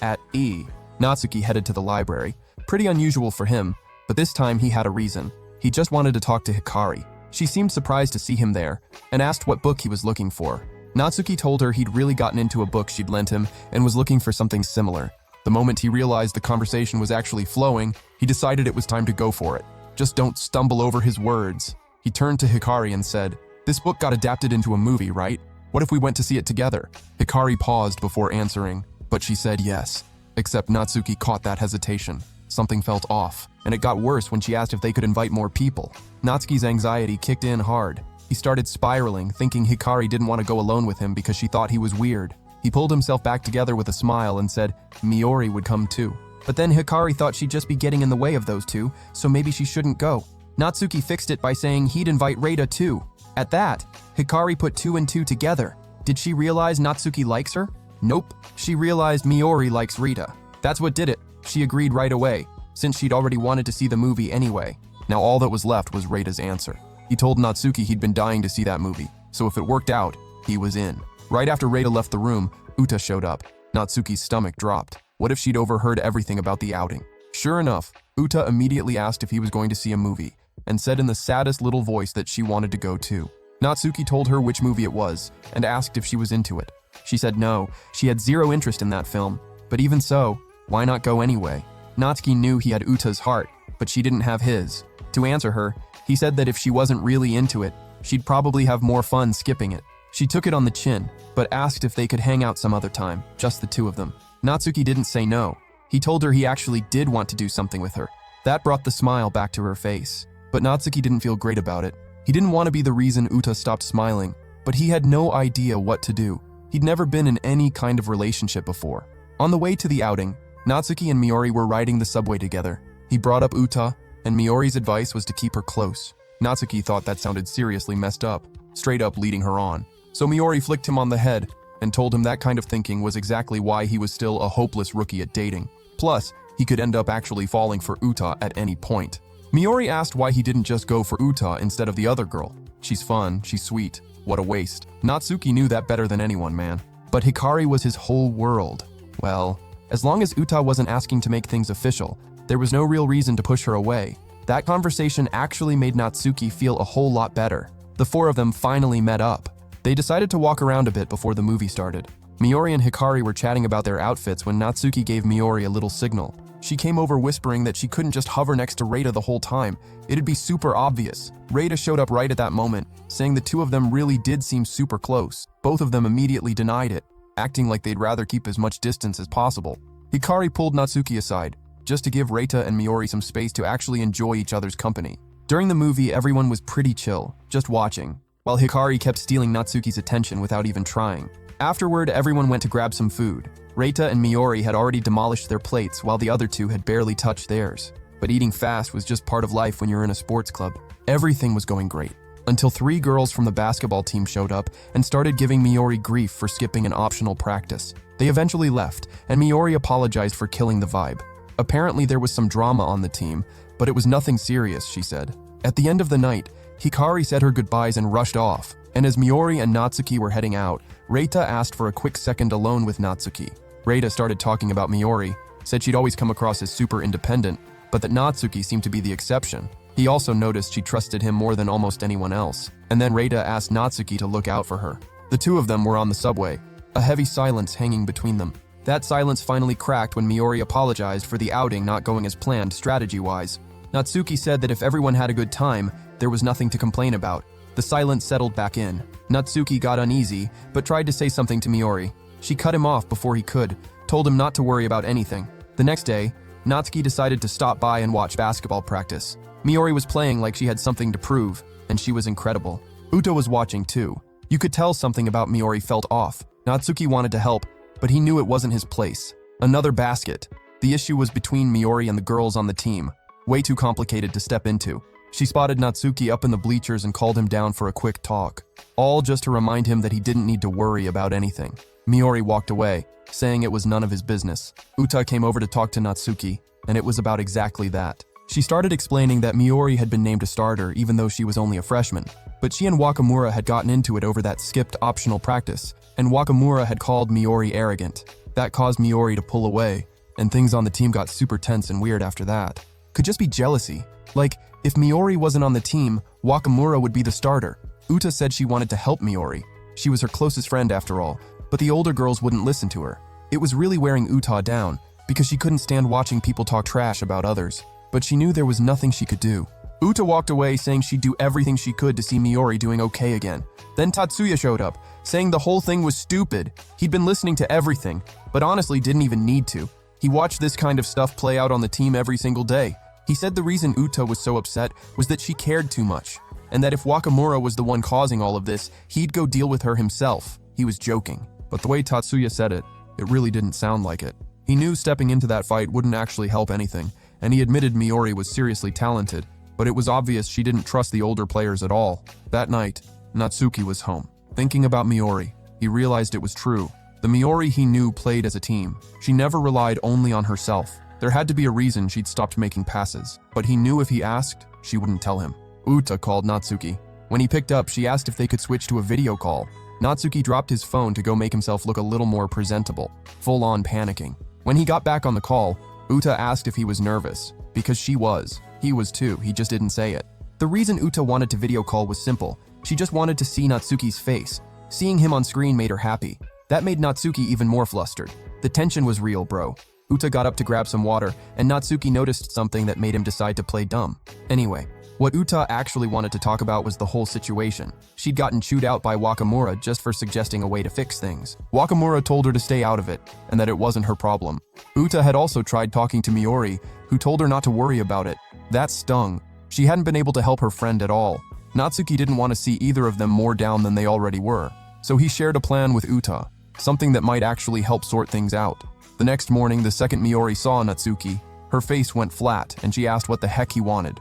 at E, Natsuki headed to the library. Pretty unusual for him, but this time he had a reason. He just wanted to talk to Hikari. She seemed surprised to see him there, and asked what book he was looking for. Natsuki told her he'd really gotten into a book she'd lent him and was looking for something similar. The moment he realized the conversation was actually flowing, he decided it was time to go for it. Just don't stumble over his words. He turned to Hikari and said, "This book got adapted into a movie, right? What if we went to see it together?" Hikari paused before answering, but she said yes. Except Natsuki caught that hesitation. Something felt off, and it got worse when she asked if they could invite more people. Natsuki's anxiety kicked in hard. He started spiraling, thinking Hikari didn't want to go alone with him because she thought he was weird. He pulled himself back together with a smile and said Miori would come too. But then Hikari thought she'd just be getting in the way of those two, so maybe she shouldn't go. Natsuki fixed it by saying he'd invite Reita too. At that, Hikari put 2 and 2 together. Did she realize Natsuki likes her? Nope. She realized Miori likes Rita. That's what did it. She agreed right away, since she'd already wanted to see the movie anyway. Now all that was left was Reita's answer. He told Natsuki he'd been dying to see that movie, so if it worked out, he was in. Right after Reita left the room, Uta showed up. Natsuki's stomach dropped. What if she'd overheard everything about the outing? Sure enough, Uta immediately asked if he was going to see a movie, and said in the saddest little voice that she wanted to go too. Natsuki told her which movie it was, and asked if she was into it. She said no, she had zero interest in that film, but even so, why not go anyway? Natsuki knew he had Uta's heart, but she didn't have his. To answer her, he said that if she wasn't really into it, she'd probably have more fun skipping it. She took it on the chin, but asked if they could hang out some other time, just the two of them. Natsuki didn't say no. He told her he actually did want to do something with her. That brought the smile back to her face. But Natsuki didn't feel great about it. He didn't want to be the reason Uta stopped smiling, but he had no idea what to do. He'd never been in any kind of relationship before. On the way to the outing, Natsuki and Miori were riding the subway together. He brought up Uta, and Miori's advice was to keep her close. Natsuki thought that sounded seriously messed up, straight up leading her on. So Miori flicked him on the head and told him that kind of thinking was exactly why he was still a hopeless rookie at dating. Plus, he could end up actually falling for Uta at any point. Miori asked why he didn't just go for Uta instead of the other girl. She's fun, she's sweet, what a waste. Natsuki knew that better than anyone, man. But Hikari was his whole world. Well, as long as Uta wasn't asking to make things official, there was no real reason to push her away. That conversation actually made Natsuki feel a whole lot better. The four of them finally met up. They decided to walk around a bit before the movie started. Miori and Hikari were chatting about their outfits when Natsuki gave Miori a little signal. She came over whispering that she couldn't just hover next to Reita the whole time. It'd be super obvious. Reita showed up right at that moment, saying the two of them really did seem super close. Both of them immediately denied it, acting like they'd rather keep as much distance as possible. Hikari pulled Natsuki aside, just to give Reita and Miori some space to actually enjoy each other's company. During the movie, everyone was pretty chill, just watching, while Hikari kept stealing Natsuki's attention without even trying. Afterward, everyone went to grab some food. Reita and Miori had already demolished their plates while the other two had barely touched theirs. But eating fast was just part of life when you're in a sports club. Everything was going great, until 3 girls from the basketball team showed up and started giving Miori grief for skipping an optional practice. They eventually left, and Miori apologized for killing the vibe. Apparently there was some drama on the team, but it was nothing serious, she said. At the end of the night, Hikari said her goodbyes and rushed off, and as Miori and Natsuki were heading out, Reita asked for a quick second alone with Natsuki. Reita started talking about Miori, said she'd always come across as super independent, but that Natsuki seemed to be the exception. He also noticed she trusted him more than almost anyone else, and then Reita asked Natsuki to look out for her. The two of them were on the subway, a heavy silence hanging between them. That silence finally cracked when Miori apologized for the outing not going as planned strategy-wise. Natsuki said that if everyone had a good time, there was nothing to complain about. The silence settled back in. Natsuki got uneasy, but tried to say something to Miori. She cut him off before he could, told him not to worry about anything. The next day, Natsuki decided to stop by and watch basketball practice. Miori was playing like she had something to prove, and she was incredible. Uta was watching too. You could tell something about Miori felt off. Natsuki wanted to help, but he knew it wasn't his place. Another basket. The issue was between Miori and the girls on the team. Way too complicated to step into. She spotted Natsuki up in the bleachers and called him down for a quick talk. All just to remind him that he didn't need to worry about anything. Miori walked away, saying it was none of his business. Uta came over to talk to Natsuki, and it was about exactly that. She started explaining that Miori had been named a starter even though she was only a freshman. But she and Wakamura had gotten into it over that skipped optional practice, and Wakamura had called Miori arrogant. That caused Miori to pull away, and things on the team got super tense and weird after that. Could just be jealousy. Like, if Miori wasn't on the team, Wakamura would be the starter. Uta said she wanted to help Miori. She was her closest friend after all, but the older girls wouldn't listen to her. It was really wearing Uta down, because she couldn't stand watching people talk trash about others. But she knew there was nothing she could do. Uta walked away saying she'd do everything she could to see Miori doing okay again. Then Tatsuya showed up, saying the whole thing was stupid. He'd been listening to everything, but honestly didn't even need to. He watched this kind of stuff play out on the team every single day. He said the reason Uta was so upset was that she cared too much. and that if Wakamura was the one causing all of this, he'd go deal with her himself. He was joking. But the way Tatsuya said it, it really didn't sound like it. He knew stepping into that fight wouldn't actually help anything, and he admitted Miori was seriously talented, but it was obvious she didn't trust the older players at all. That night, Natsuki was home. Thinking about Miori, he realized it was true. The Miori he knew played as a team. She never relied only on herself. There had to be a reason she'd stopped making passes, but he knew if he asked, she wouldn't tell him. Uta called Natsuki. When he picked up, she asked if they could switch to a video call. Natsuki dropped his phone to go make himself look a little more presentable, full-on panicking. When he got back on the call, Uta asked if he was nervous, because she was. He was too, he just didn't say it. The reason Uta wanted to video call was simple. She just wanted to see Natsuki's face. Seeing him on screen made her happy. That made Natsuki even more flustered. The tension was real, bro. Uta got up to grab some water, and Natsuki noticed something that made him decide to play dumb. Anyway, what Uta actually wanted to talk about was the whole situation. She'd gotten chewed out by Wakamura just for suggesting a way to fix things. Wakamura told her to stay out of it, and that it wasn't her problem. Uta had also tried talking to Miori, who told her not to worry about it. That stung. She hadn't been able to help her friend at all. Natsuki didn't want to see either of them more down than they already were, so he shared a plan with Uta, something that might actually help sort things out. The next morning, the second Miori saw Natsuki, her face went flat, and she asked what the heck he wanted.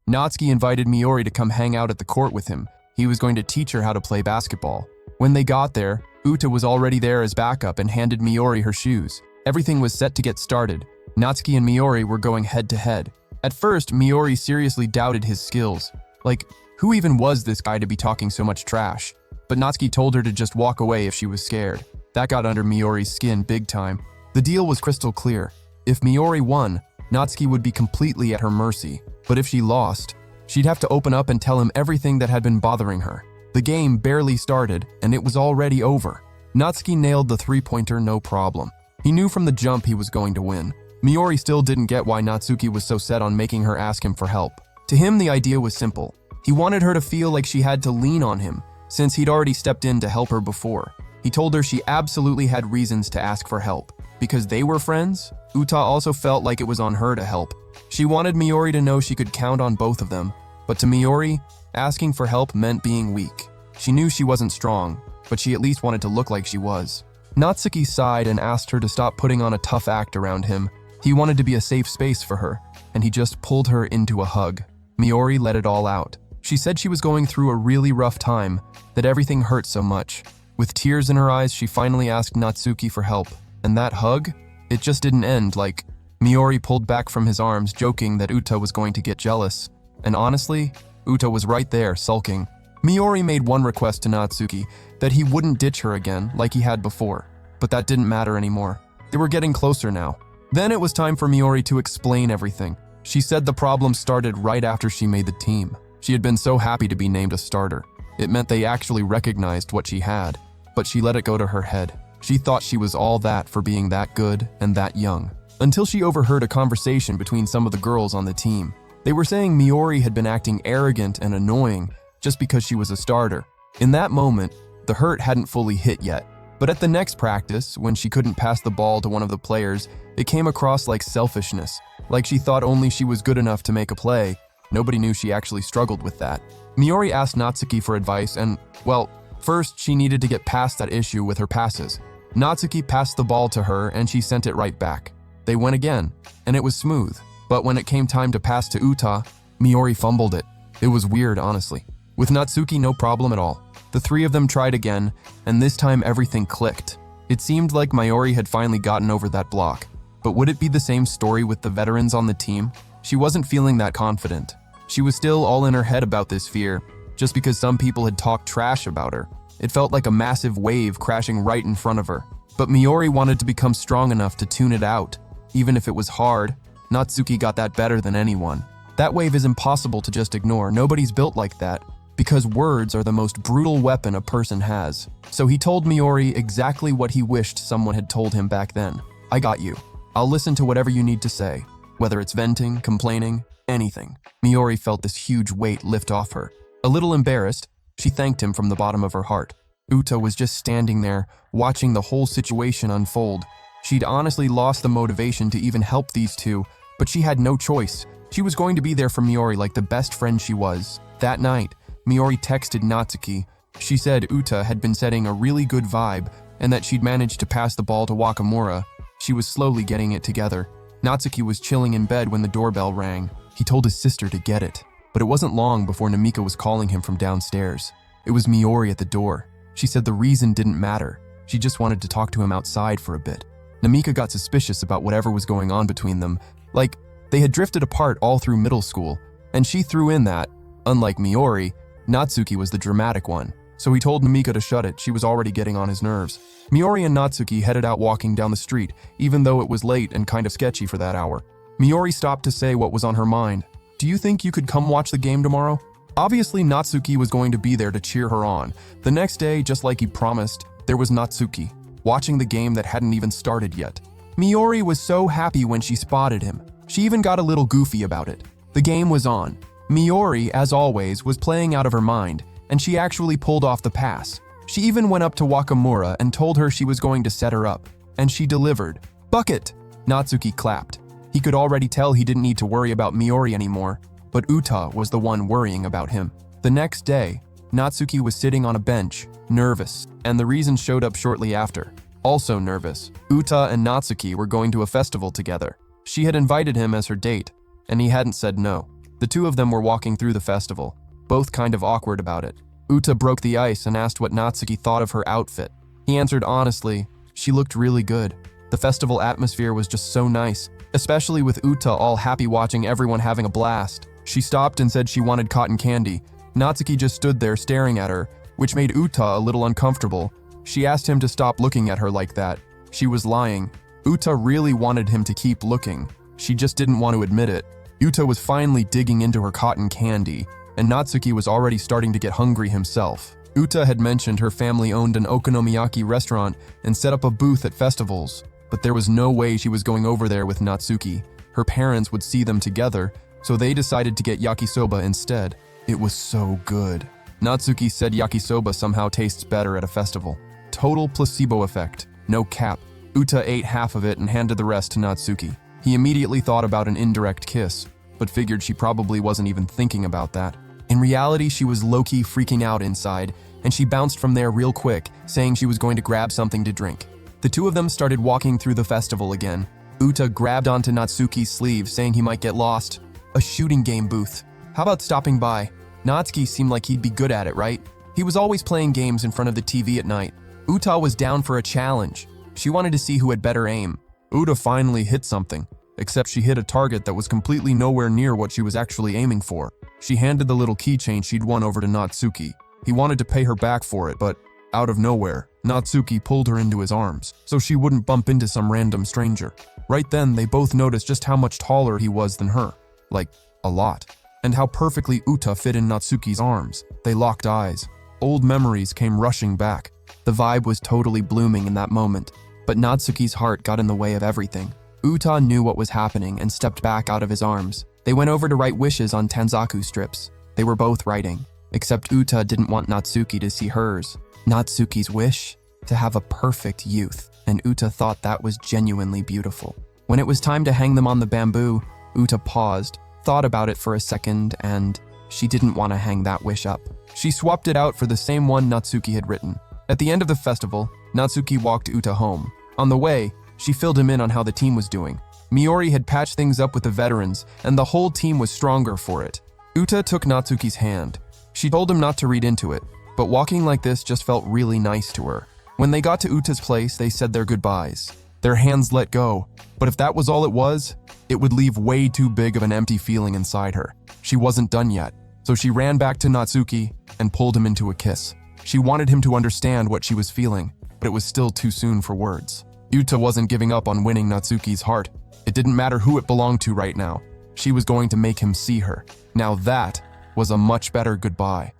Natsuki invited Miori to come hang out at the court with him. He was going to teach her how to play basketball. When they got there, Uta was already there as backup and handed Miori her shoes. Everything was set to get started. Natsuki and Miori were going head to head. At first, Miori seriously doubted his skills. Like, who even was this guy to be talking so much trash? But Natsuki told her to just walk away if she was scared. That got under Miori's skin big time. The deal was crystal clear. If Miori won, Natsuki would be completely at her mercy. But if she lost, she'd have to open up and tell him everything that had been bothering her. The game barely started, and it was already over. Natsuki nailed the three-pointer no problem. He knew from the jump he was going to win. Miori still didn't get why Natsuki was so set on making her ask him for help. To him, the idea was simple. He wanted her to feel like she had to lean on him, since he'd already stepped in to help her before. He told her she absolutely had reasons to ask for help. Because they were friends, Uta also felt like it was on her to help. She wanted Miori to know she could count on both of them, but to Miori, asking for help meant being weak. She knew she wasn't strong, but she at least wanted to look like she was. Natsuki sighed and asked her to stop putting on a tough act around him. He wanted to be a safe space for her, and he just pulled her into a hug. Miori let it all out. She said she was going through a really rough time, that everything hurt so much. With tears in her eyes, she finally asked Natsuki for help. And that hug? It just didn't end like... Miori pulled back from his arms, joking that Uta was going to get jealous. And honestly, Uta was right there, sulking. Miori made one request to Natsuki, that he wouldn't ditch her again, like he had before. But that didn't matter anymore. They were getting closer now. Then it was time for Miori to explain everything. She said the problem started right after she made the team. She had been so happy to be named a starter. It meant they actually recognized what she had, but she let it go to her head. She thought she was all that for being that good and that young. Until she overheard a conversation between some of the girls on the team. They were saying Miori had been acting arrogant and annoying just because she was a starter. In that moment, the hurt hadn't fully hit yet. But at the next practice, when she couldn't pass the ball to one of the players, it came across like selfishness, like she thought only she was good enough to make a play. Nobody knew she actually struggled with that. Miori asked Natsuki for advice and, well, first she needed to get past that issue with her passes. Natsuki passed the ball to her and she sent it right back. They went again, and it was smooth. But when it came time to pass to Uta, Miori fumbled it. It was weird, honestly. With Natsuki, no problem at all. The three of them tried again, and this time everything clicked. It seemed like Miori had finally gotten over that block. But would it be the same story with the veterans on the team? She wasn't feeling that confident. She was still all in her head about this fear, just because some people had talked trash about her. It felt like a massive wave crashing right in front of her. But Miori wanted to become strong enough to tune it out. Even if it was hard, Natsuki got that better than anyone. That wave is impossible to just ignore. Nobody's built like that, because words are the most brutal weapon a person has. So he told Miori exactly what he wished someone had told him back then. I got you. I'll listen to whatever you need to say, whether it's venting, complaining, anything. Miori felt this huge weight lift off her. A little embarrassed, she thanked him from the bottom of her heart. Uta was just standing there, watching the whole situation unfold. She'd honestly lost the motivation to even help these two, but she had no choice. She was going to be there for Miori like the best friend she was. That night, Miori texted Natsuki. She said Uta had been setting a really good vibe and that she'd managed to pass the ball to Wakamura. She was slowly getting it together. Natsuki was chilling in bed when the doorbell rang. He told his sister to get it, but it wasn't long before Namika was calling him from downstairs. It was Miori at the door. She said the reason didn't matter. She just wanted to talk to him outside for a bit. Namika got suspicious about whatever was going on between them. Like, they had drifted apart all through middle school, and she threw in that, unlike Miori, Natsuki was the dramatic one. So he told Namika to shut it. She was already getting on his nerves. Miori and Natsuki headed out walking down the street, even though it was late and kind of sketchy for that hour. Miori stopped to say what was on her mind. Do you think you could come watch the game tomorrow? Obviously, Natsuki was going to be there to cheer her on. The next day, just like he promised, there was Natsuki, watching the game that hadn't even started yet. Miori was so happy when she spotted him. She even got a little goofy about it. The game was on. Miori, as always, was playing out of her mind, and she actually pulled off the pass. She even went up to Wakamura and told her she was going to set her up. And she delivered. Bucket! Natsuki clapped. He could already tell he didn't need to worry about Miori anymore, but Uta was the one worrying about him. The next day, Natsuki was sitting on a bench, nervous, and the reason showed up shortly after. Also nervous, Uta and Natsuki were going to a festival together. She had invited him as her date, and he hadn't said no. The two of them were walking through the festival, both kind of awkward about it. Uta broke the ice and asked what Natsuki thought of her outfit. He answered honestly, she looked really good. The festival atmosphere was just so nice, especially with Uta all happy watching everyone having a blast. She stopped and said she wanted cotton candy. Natsuki just stood there staring at her, which made Uta a little uncomfortable. She asked him to stop looking at her like that. She was lying. Uta really wanted him to keep looking. She just didn't want to admit it. Uta was finally digging into her cotton candy, and Natsuki was already starting to get hungry himself. Uta had mentioned her family owned an okonomiyaki restaurant and set up a booth at festivals, but there was no way she was going over there with Natsuki. Her parents would see them together, so they decided to get yakisoba instead. It was so good. Natsuki said yakisoba somehow tastes better at a festival. Total placebo effect. No cap. Uta ate half of it and handed the rest to Natsuki. He immediately thought about an indirect kiss, but figured she probably wasn't even thinking about that. In reality, she was low-key freaking out inside, and she bounced from there real quick, saying she was going to grab something to drink. The two of them started walking through the festival again. Uta grabbed onto Natsuki's sleeve, saying he might get lost. A shooting game booth. How about stopping by? Natsuki seemed like he'd be good at it, right? He was always playing games in front of the TV at night. Uta was down for a challenge. She wanted to see who had better aim. Uta finally hit something, except she hit a target that was completely nowhere near what she was actually aiming for. She handed the little keychain she'd won over to Natsuki. He wanted to pay her back for it, but out of nowhere, Natsuki pulled her into his arms, so she wouldn't bump into some random stranger. Right then, they both noticed just how much taller he was than her. Like, a lot. And how perfectly Uta fit in Natsuki's arms. They locked eyes. Old memories came rushing back. The vibe was totally blooming in that moment, but Natsuki's heart got in the way of everything. Uta knew what was happening and stepped back out of his arms. They went over to write wishes on Tanzaku strips. They were both writing, except Uta didn't want Natsuki to see hers. Natsuki's wish? To have a perfect youth, and Uta thought that was genuinely beautiful. When it was time to hang them on the bamboo, Uta paused, thought about it for a second, and she didn't want to hang that wish up. She swapped it out for the same one Natsuki had written. At the end of the festival, Natsuki walked Uta home. On the way, she filled him in on how the team was doing. Miori had patched things up with the veterans, and the whole team was stronger for it. Uta took Natsuki's hand. She told him not to read into it, but walking like this just felt really nice to her. When they got to Uta's place, they said their goodbyes. Their hands let go, but if that was all it was, it would leave way too big of an empty feeling inside her. She wasn't done yet, so she ran back to Natsuki and pulled him into a kiss. She wanted him to understand what she was feeling, but it was still too soon for words. Uta wasn't giving up on winning Natsuki's heart. It didn't matter who it belonged to right now. She was going to make him see her. Now that was a much better goodbye.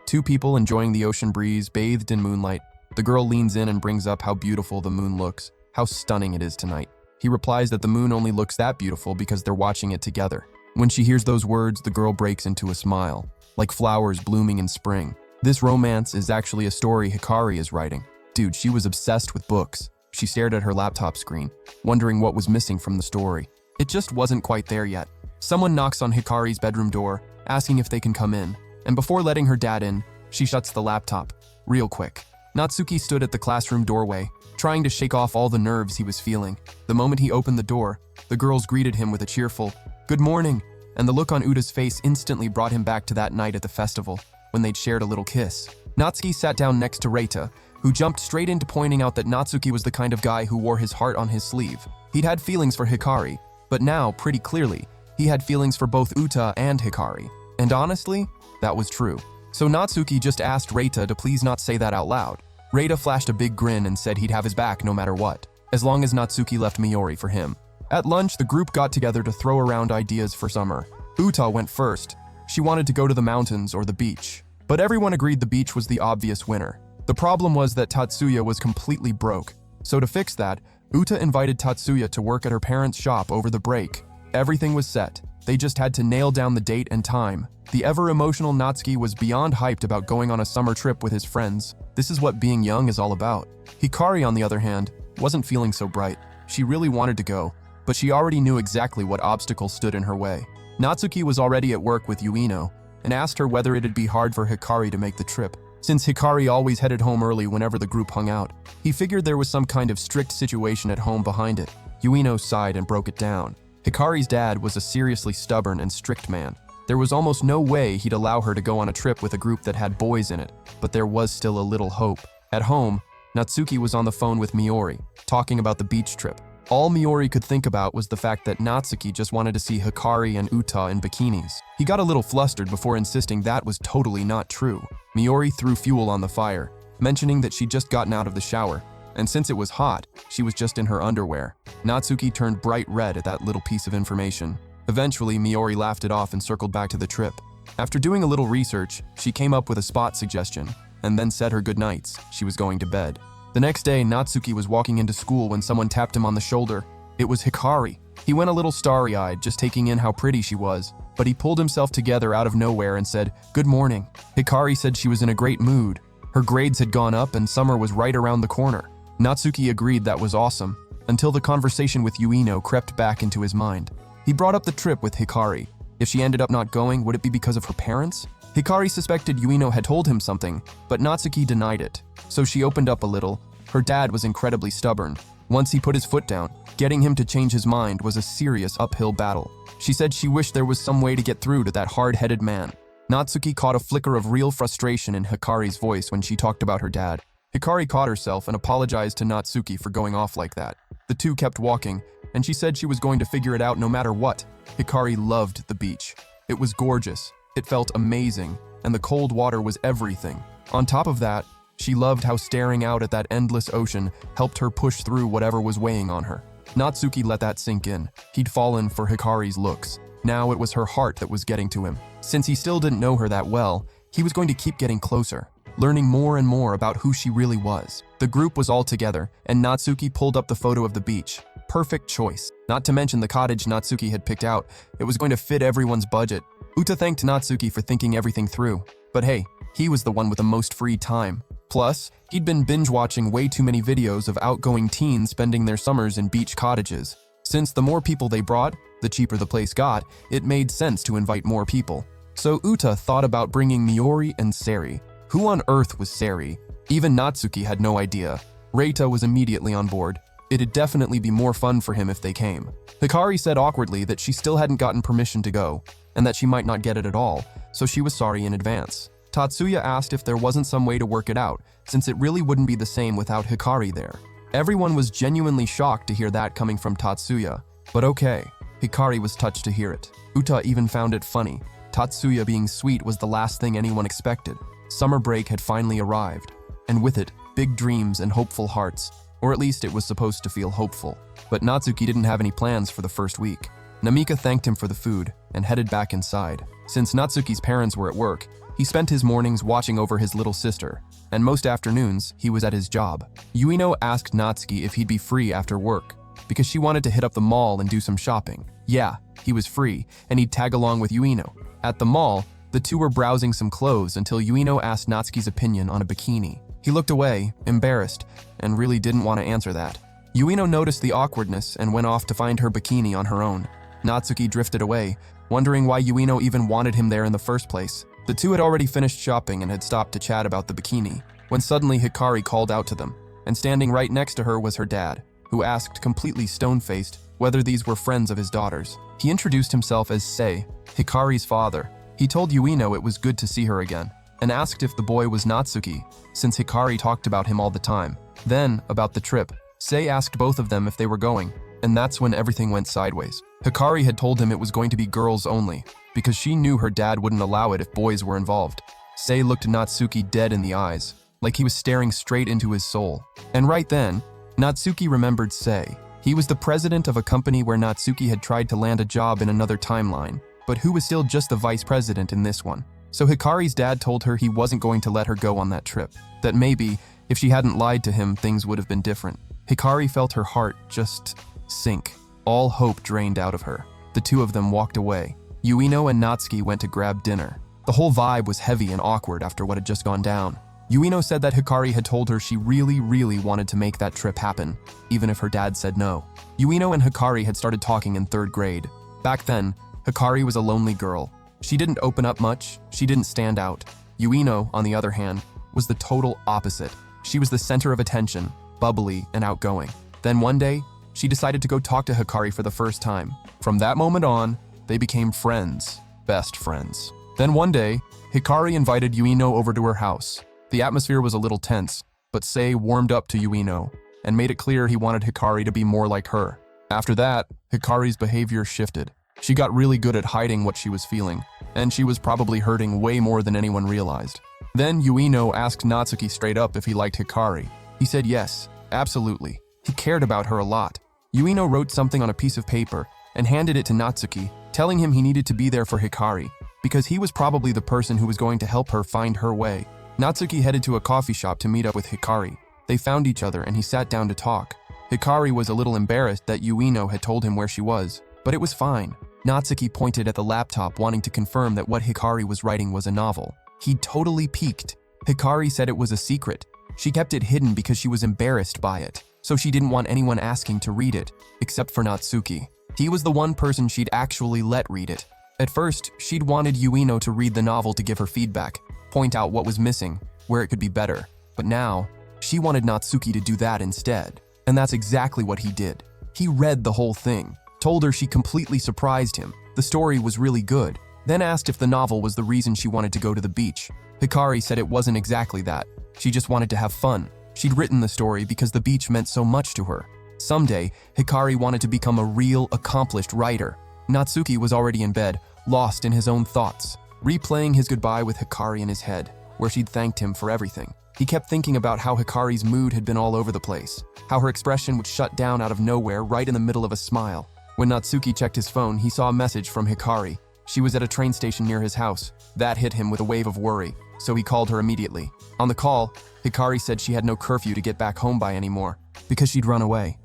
Two people enjoying the ocean breeze, bathed in moonlight. The girl leans in and brings up how beautiful the moon looks, how stunning it is tonight. He replies that the moon only looks that beautiful because they're watching it together. When she hears those words, the girl breaks into a smile, like flowers blooming in spring. This romance is actually a story Hikari is writing. Dude, she was obsessed with books. She stared at her laptop screen, wondering what was missing from the story. It just wasn't quite there yet. Someone knocks on Hikari's bedroom door. asking if they can come in. And before letting her dad in, she shuts the laptop. Real quick. Natsuki stood at the classroom doorway, trying to shake off all the nerves he was feeling. The moment he opened the door, the girls greeted him with a cheerful, "Good morning," and the look on Uta's face instantly brought him back to that night at the festival, when they'd shared a little kiss. Natsuki sat down next to Reita, who jumped straight into pointing out that Natsuki was the kind of guy who wore his heart on his sleeve. He'd had feelings for Hikari, but now, pretty clearly, he had feelings for both Uta and Hikari. And honestly, that was true. So Natsuki just asked Reita to please not say that out loud. Reita flashed a big grin and said he'd have his back no matter what, as long as Natsuki left Miori for him. At lunch, the group got together to throw around ideas for summer. Uta went first. She wanted to go to the mountains or the beach. But everyone agreed the beach was the obvious winner. The problem was that Tatsuya was completely broke. So to fix that, Uta invited Tatsuya to work at her parents' shop over the break. Everything was set. They just had to nail down the date and time. The ever-emotional Natsuki was beyond hyped about going on a summer trip with his friends. This is what being young is all about. Hikari, on the other hand, wasn't feeling so bright. She really wanted to go, but she already knew exactly what obstacles stood in her way. Natsuki was already at work with Ueno, and asked her whether it'd be hard for Hikari to make the trip. Since Hikari always headed home early whenever the group hung out, he figured there was some kind of strict situation at home behind it. Ueno sighed and broke it down. Hikari's dad was a seriously stubborn and strict man. There was almost no way he'd allow her to go on a trip with a group that had boys in it, but there was still a little hope. At home, Natsuki was on the phone with Miori, talking about the beach trip. All Miori could think about was the fact that Natsuki just wanted to see Hikari and Uta in bikinis. He got a little flustered before insisting that was totally not true. Miori threw fuel on the fire, mentioning that she'd just gotten out of the shower, and since it was hot, she was just in her underwear. Natsuki turned bright red at that little piece of information. Eventually, Miori laughed it off and circled back to the trip. After doing a little research, she came up with a spot suggestion, and then said her goodnights. She was going to bed. The next day, Natsuki was walking into school when someone tapped him on the shoulder. It was Hikari. He went a little starry-eyed, just taking in how pretty she was, but he pulled himself together out of nowhere and said, "Good morning." Hikari said she was in a great mood. Her grades had gone up and summer was right around the corner. Natsuki agreed that was awesome, until the conversation with Ueno crept back into his mind. He brought up the trip with Hikari. If she ended up not going, would it be because of her parents? Hikari suspected Ueno had told him something, but Natsuki denied it. So she opened up a little. Her dad was incredibly stubborn. Once he put his foot down, getting him to change his mind was a serious uphill battle. She said she wished there was some way to get through to that hard-headed man. Natsuki caught a flicker of real frustration in Hikari's voice when she talked about her dad. Hikari caught herself and apologized to Natsuki for going off like that. The two kept walking, and she said she was going to figure it out no matter what. Hikari loved the beach. It was gorgeous, it felt amazing, and the cold water was everything. On top of that, she loved how staring out at that endless ocean helped her push through whatever was weighing on her. Natsuki let that sink in. He'd fallen for Hikari's looks. Now it was her heart that was getting to him. Since he still didn't know her that well, he was going to keep getting closer, learning more and more about who she really was. The group was all together, and Natsuki pulled up the photo of the beach. Perfect choice. Not to mention the cottage Natsuki had picked out. It was going to fit everyone's budget. Uta thanked Natsuki for thinking everything through. But hey, he was the one with the most free time. Plus, he'd been binge-watching way too many videos of outgoing teens spending their summers in beach cottages. Since the more people they brought, the cheaper the place got, it made sense to invite more people. So Uta thought about bringing Miori and Seri. Who on earth was Seri? Even Natsuki had no idea. Reita was immediately on board. It'd definitely be more fun for him if they came. Hikari said awkwardly that she still hadn't gotten permission to go, and that she might not get it at all, so she was sorry in advance. Tatsuya asked if there wasn't some way to work it out, since it really wouldn't be the same without Hikari there. Everyone was genuinely shocked to hear that coming from Tatsuya. But okay, Hikari was touched to hear it. Uta even found it funny. Tatsuya being sweet was the last thing anyone expected. Summer break had finally arrived, and with it, big dreams and hopeful hearts, or at least it was supposed to feel hopeful. But Natsuki didn't have any plans for the first week. Namika thanked him for the food and headed back inside. Since Natsuki's parents were at work, he spent his mornings watching over his little sister, and most afternoons, he was at his job. Ueno asked Natsuki if he'd be free after work, because she wanted to hit up the mall and do some shopping. Yeah, he was free, and he'd tag along with Ueno. At the mall, the two were browsing some clothes until Ueno asked Natsuki's opinion on a bikini. He looked away, embarrassed, and really didn't want to answer that. Ueno noticed the awkwardness and went off to find her bikini on her own. Natsuki drifted away, wondering why Yuino even wanted him there in the first place. The two had already finished shopping and had stopped to chat about the bikini, when suddenly Hikari called out to them, and standing right next to her was her dad, who asked, completely stone-faced, whether these were friends of his daughters. He introduced himself as Sei, Hikari's father. He told Yuino it was good to see her again, and asked if the boy was Natsuki, since Hikari talked about him all the time. Then, about the trip, Sei asked both of them if they were going, and that's when everything went sideways. Hikari had told him it was going to be girls only, because she knew her dad wouldn't allow it if boys were involved. Sei looked Natsuki dead in the eyes, like he was staring straight into his soul. And right then, Natsuki remembered Sei. He was the president of a company where Natsuki had tried to land a job in another timeline, but who was still just the vice president in this one. So Hikari's dad told her he wasn't going to let her go on that trip, that maybe, if she hadn't lied to him, things would have been different. Hikari felt her heart just sink. All hope drained out of her. The two of them walked away. Yuino and Natsuki went to grab dinner. The whole vibe was heavy and awkward after what had just gone down. Yuino said that Hikari had told her she really wanted to make that trip happen, even if her dad said no. Yuino and Hikari had started talking in 3rd grade. Back then, Hikari was a lonely girl. She didn't open up much, she didn't stand out. Yuino, on the other hand, was the total opposite. She was the center of attention, bubbly and outgoing. Then one day, she decided to go talk to Hikari for the first time. From that moment on, they became friends, best friends. Then one day, Hikari invited Yuino over to her house. The atmosphere was a little tense, but Sei warmed up to Yuino and made it clear he wanted Hikari to be more like her. After that, Hikari's behavior shifted. She got really good at hiding what she was feeling, and she was probably hurting way more than anyone realized. Then Yuino asked Natsuki straight up if he liked Hikari. He said yes, absolutely. He cared about her a lot. Yuino wrote something on a piece of paper and handed it to Natsuki, telling him he needed to be there for Hikari, because he was probably the person who was going to help her find her way. Natsuki headed to a coffee shop to meet up with Hikari. They found each other and he sat down to talk. Hikari was a little embarrassed that Yuino had told him where she was, but it was fine. Natsuki pointed at the laptop, wanting to confirm that what Hikari was writing was a novel. He totally peeked. Hikari said it was a secret. She kept it hidden because she was embarrassed by it, so she didn't want anyone asking to read it, except for Natsuki. He was the one person she'd actually let read it. At first, she'd wanted Yuino to read the novel to give her feedback, point out what was missing, where it could be better. But now, she wanted Natsuki to do that instead. And that's exactly what he did. He read the whole thing, told her she completely surprised him. The story was really good, then asked if the novel was the reason she wanted to go to the beach. Hikari said it wasn't exactly that. She just wanted to have fun. She'd written the story because the beach meant so much to her. Someday, Hikari wanted to become a real, accomplished writer. Natsuki was already in bed, lost in his own thoughts, replaying his goodbye with Hikari in his head, where she'd thanked him for everything. He kept thinking about how Hikari's mood had been all over the place, how her expression would shut down out of nowhere right in the middle of a smile. When Natsuki checked his phone, he saw a message from Hikari. She was at a train station near his house. That hit him with a wave of worry, so he called her immediately. On the call, Hikari said she had no curfew to get back home by anymore, because she'd run away.